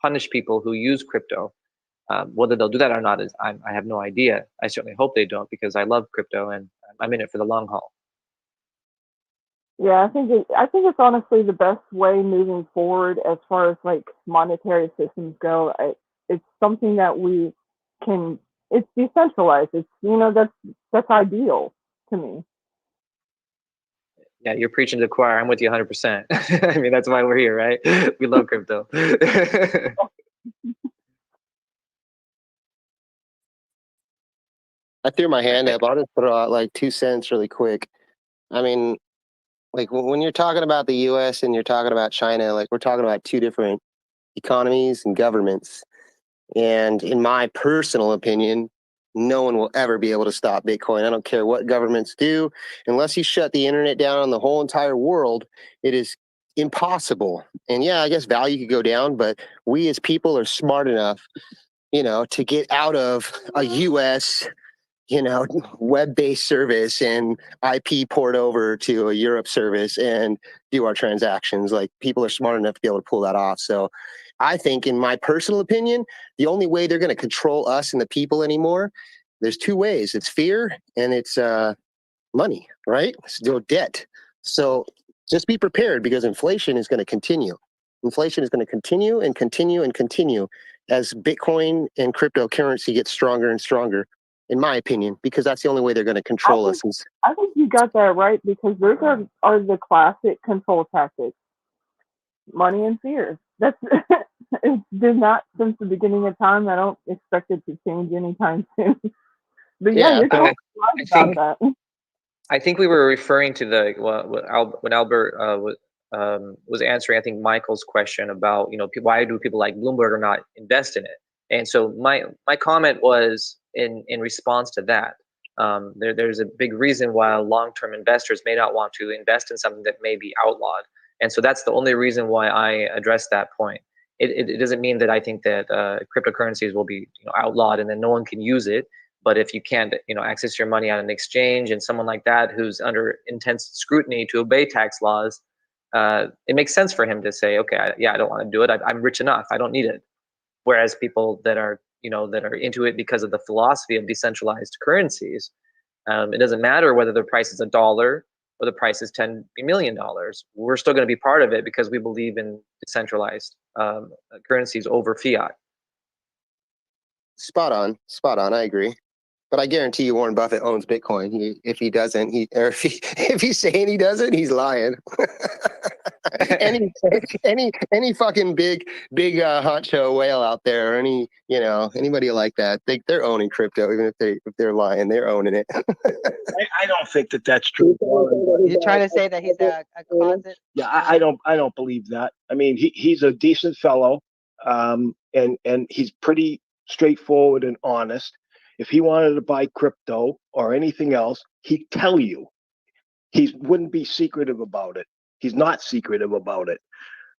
punish people who use crypto. Whether they'll do that or not I have no idea. I certainly hope they don't, because I love crypto and I'm in it for the long haul. Yeah, I think it's honestly the best way moving forward as far as monetary systems go. It's something that we can. It's decentralized. It's that's ideal to me. Yeah, you're preaching to the choir. I'm with you 100%. I mean, that's why we're here, right? We love crypto. I threw my hand up. I'll just throw out like 2 cents really quick. I mean, like when you're talking about the U.S. and you're talking about China, like we're talking about two different economies and governments. And in my personal opinion, no one will ever be able to stop Bitcoin. I don't care what governments do. Unless you shut the internet down on the whole entire world, it is impossible. And yeah, I guess value could go down, but we as people are smart enough, to get out of a US, web-based service and IP port over to a Europe service and do our transactions. Like people are smart enough to be able to pull that off. So I think, in my personal opinion, the only way they're going to control us and the people anymore, there's two ways. It's fear and it's money, right? It's debt. So just be prepared because inflation is going to continue. Inflation is going to continue and continue and continue as Bitcoin and cryptocurrency get stronger and stronger, in my opinion, because that's the only way they're going to control us. I think you got that right, because those are the classic control tactics. Money and fear. That's it's been that since the beginning of time. I don't expect it to change anytime soon. But yeah, you're totally right about that. I think we were referring to when Albert was answering, I think, Michael's question about, why do people like Bloomberg or not invest in it? And so my comment was in response to that. There's a big reason why long-term investors may not want to invest in something that may be outlawed. And so that's the only reason why I addressed that point. It doesn't mean that I think that cryptocurrencies will be outlawed and then no one can use it. But if you can't access your money on an exchange and someone like that who's under intense scrutiny to obey tax laws, it makes sense for him to say, okay, I don't want to do it. I'm rich enough. I don't need it. Whereas people that are into it because of the philosophy of decentralized currencies, it doesn't matter whether the price is $1 or the price is $10 million. We're still going to be part of it because we believe in decentralized currencies over fiat. Spot on. I agree. But I guarantee you, Warren Buffett owns Bitcoin. If he doesn't, if he's saying he doesn't, he's lying. any fucking big honcho whale out there, or anybody like that, they're owning crypto, even if they're lying, they're owning it. I don't think that's true. You're trying to say that he's a closet? Yeah, I don't believe that. I mean, he's a decent fellow, and he's pretty straightforward and honest. If he wanted to buy crypto or anything else, he'd tell you. He wouldn't be secretive about it. He's not secretive about it.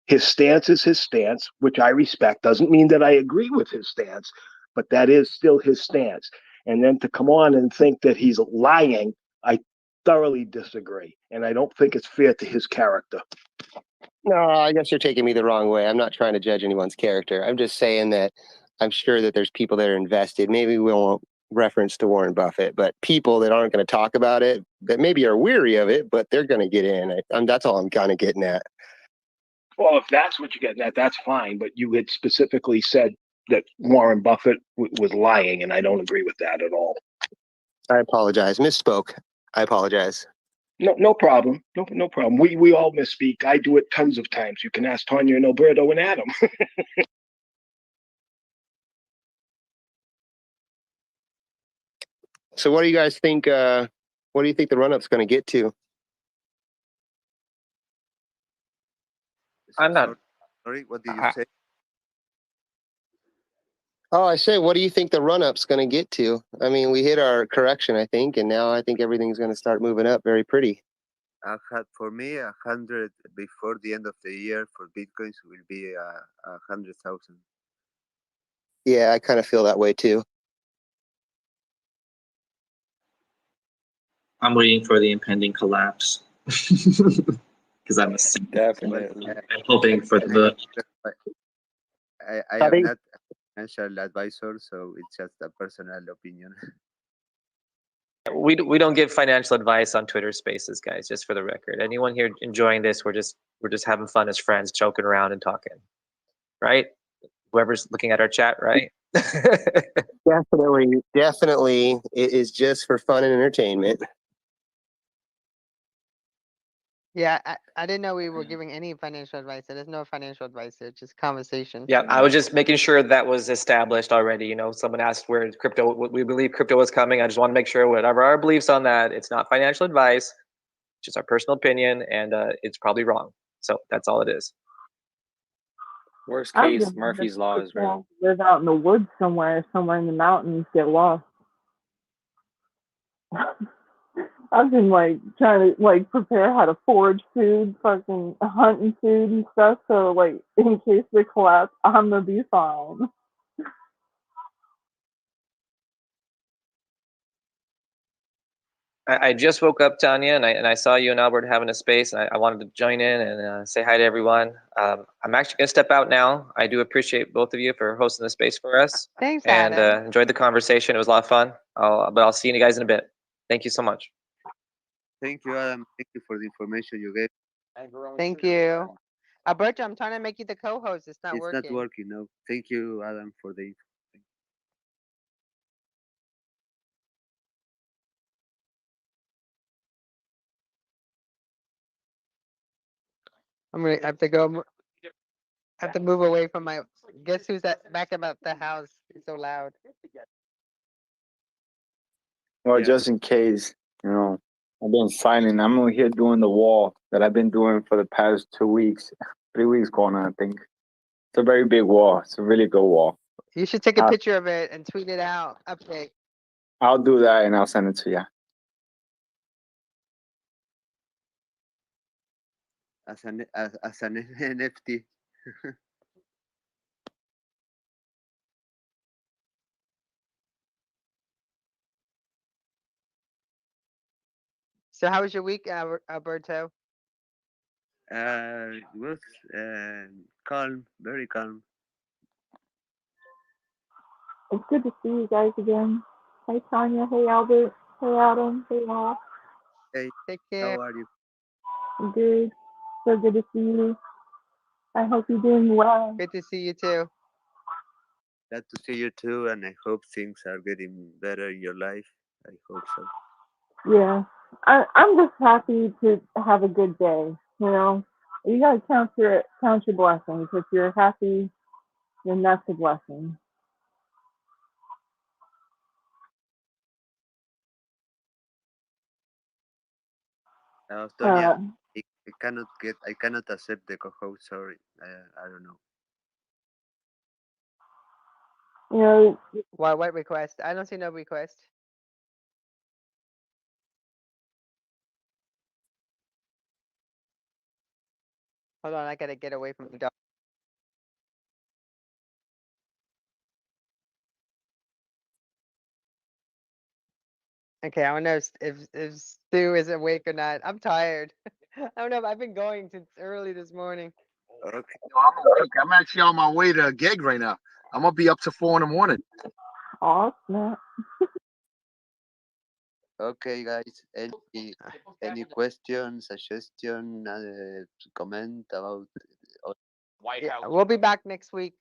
His stance is his stance, which I respect. Doesn't mean that I agree with his stance, but that is still his stance. And then to come on and think that he's lying, I thoroughly disagree. And I don't think it's fair to his character. No, I guess you're taking me the wrong way. I'm not trying to judge anyone's character. I'm just saying that I'm sure that there's people that are invested. Maybe we won't reference to Warren Buffett, but people that aren't going to talk about it, that maybe are weary of it, but they're going to get in. That's all I'm kind of getting at. Well, if that's what you're getting at, that's fine. But you had specifically said that Warren Buffett was lying, and I don't agree with that at all. I apologize. Misspoke. I apologize. No problem. No problem. We all misspeak. I do it tons of times. You can ask Tonya and Alberto and Adam. So what do you guys think? What do you think the run-up's going to get to? I'm not. Sorry, what did you say? Oh, I say, what do you think the run-up's going to get to? I mean, we hit our correction, I think, and now I think everything's going to start moving up very pretty. For me, 100 before the end of the year for Bitcoins will be 100,000. Yeah, I kind of feel that way too. I'm waiting for the impending collapse because I'm a definitely. I'm hoping for the. I am not a financial advisor, so it's just a personal opinion. We don't give financial advice on Twitter Spaces, guys. Just for the record, anyone here enjoying this, we're just having fun as friends, joking around and talking, right? Whoever's looking at our chat, right? Definitely, it is just for fun and entertainment. Yeah, I didn't know we were giving any financial advice. There's no financial advice. It's just conversation. Yeah, I was just making sure that was established already. Someone asked where crypto, we believe crypto was coming. I just want to make sure whatever our beliefs on that, it's not financial advice, just our personal opinion, and it's probably wrong. So that's all it is. Worst I've case, been Murphy's Law is real. live out in the woods somewhere in the mountains, get lost. I've been like trying to like prepare how to forage food, fucking hunting food and stuff. So like in case they collapse, I'm gonna be fine. I just woke up, Tonya, and I saw you and Albert having a space, and I wanted to join in and say hi to everyone. I'm actually going to step out now. I do appreciate both of you for hosting the space for us. Thanks, and Adam. enjoyed the conversation. It was a lot of fun. But I'll see you guys in a bit. Thank you so much. Thank you, Adam. Thank you for the information you gave. Thank you. Alberto, I'm trying to make you the co-host. It's not It's working. not working, no. Thank you, Adam, for the info. I have to go. I have to move away from my. Guess who's back about the house? It's so loud. Well, Yeah. just in case, I've been signing. I'm over here doing the wall that I've been doing for the past 2 weeks, 3 weeks going on, I think. It's a very big wall. It's a really good wall. You should take a picture of it and tweet it out. Update. I'll do that and I'll send it to you. As an NFT. So how was your week, Alberto? It was calm, very calm. It's good to see you guys again. Hey Tonya, hey Albert, hey Adam, hey all. Hey, take care. How are you? I'm good. So good to see you. I hope you're doing well. Good to see you too. Glad to see you too, and I hope things are getting better in your life. I hope so. Yeah, I'm just happy to have a good day. You gotta count your blessings. If you're happy, then that's a blessing. Tonya, I cannot accept the co-host. Sorry, I don't know. What request? I don't see no request. Hold on, I gotta get away from the dog. Okay, I don't know if Stu is awake or not. I'm tired. I don't know. I've been going since early this morning. Okay. No, I'm awake. I'm actually on my way to a gig right now. I'm gonna be up to 4 in the morning. Oh snap! Okay, guys. Any question, suggestion, comment about? Yeah, we'll be back next week.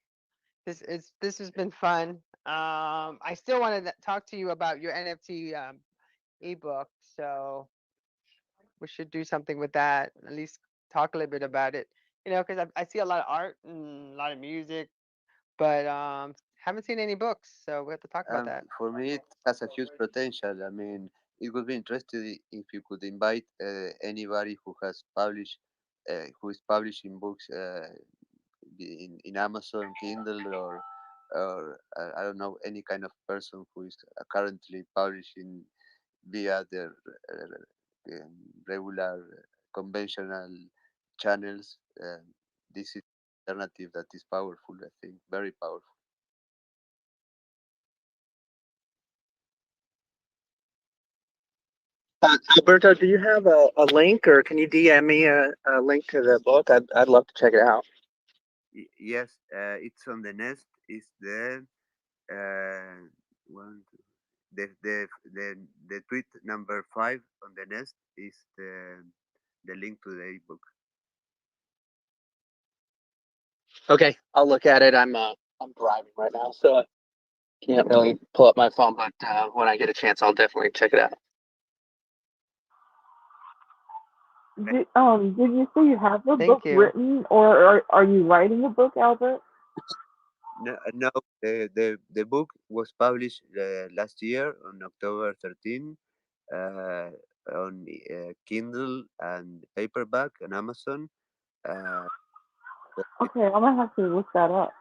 This has been fun. I still want to talk to you about your NFT ebook. So we should do something with that. At least talk a little bit about it. Because I see a lot of art and a lot of music, but haven't seen any books. So we have to talk about that. For me, it has a huge potential. I mean, it would be interesting if you could invite anybody who has published, who is publishing books in Amazon Kindle or I don't know, any kind of person who is currently publishing via their regular conventional channels. This is alternative that is powerful. I think very powerful. Alberto, do you have a link, or can you DM me a link to the book? I'd love to check it out. Yes, it's on the Nest. It's the one, two, the tweet number 5 on the Nest is the link to the ebook. Okay, I'll look at it. I'm driving right now, so I can't really pull up my phone. But when I get a chance, I'll definitely check it out. Did you say you have a book Thank you. written, or are you writing a book, Albert? No, the book was published last year on October 13 on Kindle and paperback on Amazon. Uh, Okay, I'm gonna have to look that up.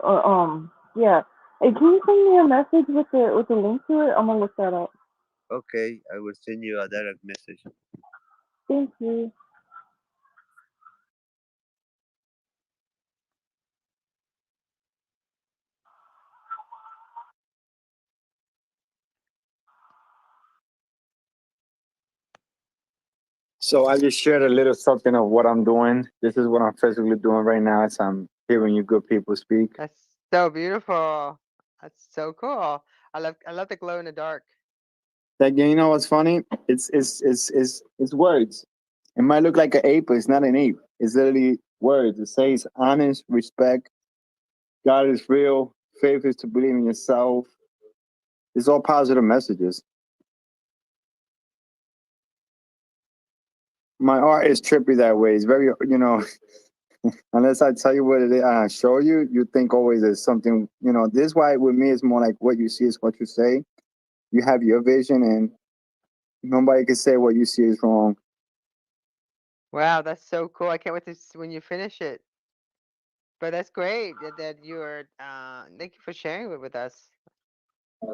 Yeah. Hey, can you send me a message with the link to it? I'm gonna look that up. okay, I will send you a direct message. Thank you. So I just shared a little something of what I'm doing. This is what I'm physically doing right now as I'm hearing you good people speak. That's so beautiful. That's so cool. I love the glow in the dark. Like, you know what's funny? It's words. It might look like an ape, but it's not an ape. It's literally words. It says honest, respect, God is real, faith is to believe in yourself. It's all positive messages. My art is trippy that way. It's very, unless I tell you what it is, show you, you think always there's something, this is why with me it's more like what you see is what you say. You have your vision and nobody can say what you see is wrong. Wow, that's so cool. I can't wait to when you finish it. But that's great that you're thank you for sharing it with us.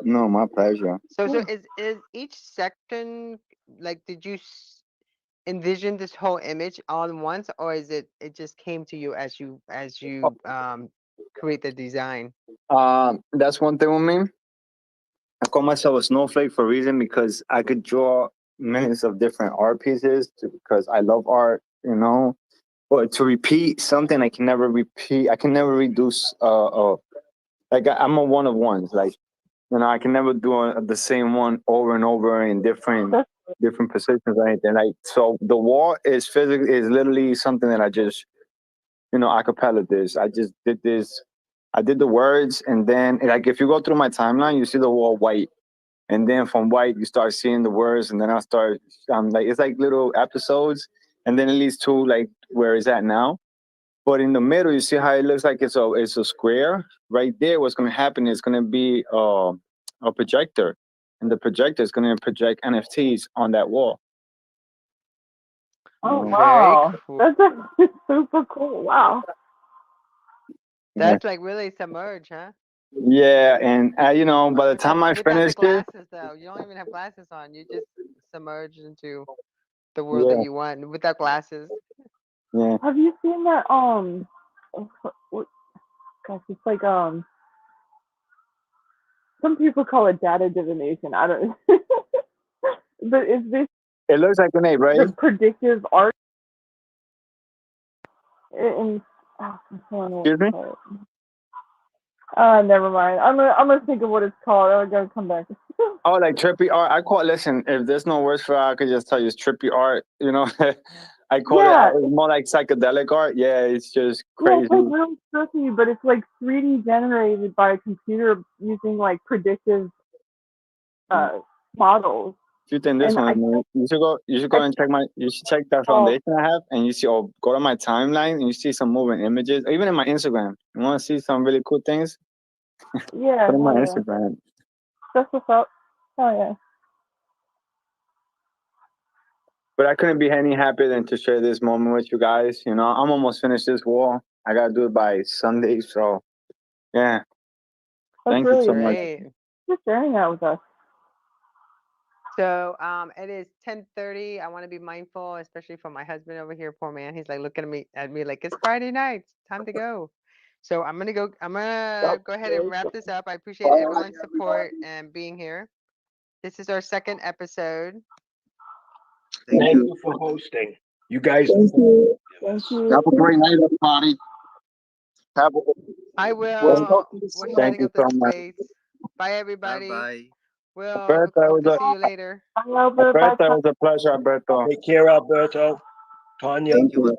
No, my pleasure. So is each section like did you envision this whole image all at once, or is it just came to you as you create the design? That's one thing with me. I call myself a snowflake for a reason because I could draw minutes of different art pieces because I love art, But to repeat something, I can never repeat. I can never reduce. Like I'm a one of ones. Like I can never do the same one over and over in different positions or anything. Like so, the wall is literally something that I just acapella this. I just did this. I did the words, and then like if you go through my timeline, you see the wall white, and then from white you start seeing the words, and then I start like it's like little episodes, and then it leads to like where it's at now. But in the middle, you see how it looks like it's a square. Right there, what's going to happen is going to be a projector, and the projector is going to project NFTs on that wall. Oh Mhm. wow, cool. that's actually super cool. Wow. That's like really submerge, huh? Yeah, and by the time I Without the finish it, glasses though, you don't even have glasses on. You just submerge into the world that yeah, you want without glasses. yeah. Have you seen that? Gosh, it's like some people call it data divination. I don't. But is this It looks like an ape, the right? predictive art? In, I don't know what Excuse to me? call it. Never mind. I'm gonna think of what it's called. I gotta come back. Oh, like trippy art. I call it. Listen, if there's no words for it, I could just tell you it's trippy art. I call it. Yeah, It's more like psychedelic art. Yeah, it's just yeah, it's crazy. like real trippy, but it's like 3D generated by a computer using like predictive models. If you think this And one, man, you should go. You should go and check You should check that foundation I have, and you see. Oh, go to my timeline, and you see some moving images. Even in my Instagram, you want to see some really cool things? yeah, Put in my yeah, Instagram. that's what's up. Oh yeah. But I couldn't be any happier than to share this moment with you guys. I'm almost finished this wall. I gotta do it by Sunday. So yeah, That's thank you really so much. Great. just sharing that with us. So it is 10:30. I want to be mindful, especially for my husband over here. Poor man. He's like looking at me like it's Friday night. Time to go. So I'm gonna go ahead and wrap this up. I appreciate everyone's support and being here. This is our second episode. Thank you for hosting. You guys. Thank you. Thank you. Have a great night, everybody. Have a I we'll will. talk to you We're soon. Thank shutting you up the so much. space. Bye, everybody. Bye. We'll Alberto, hope to see you later. Bye, Albert. Bye, Alberto, it was a pleasure, Alberto. Take care, Alberto. Tanya. Thank you.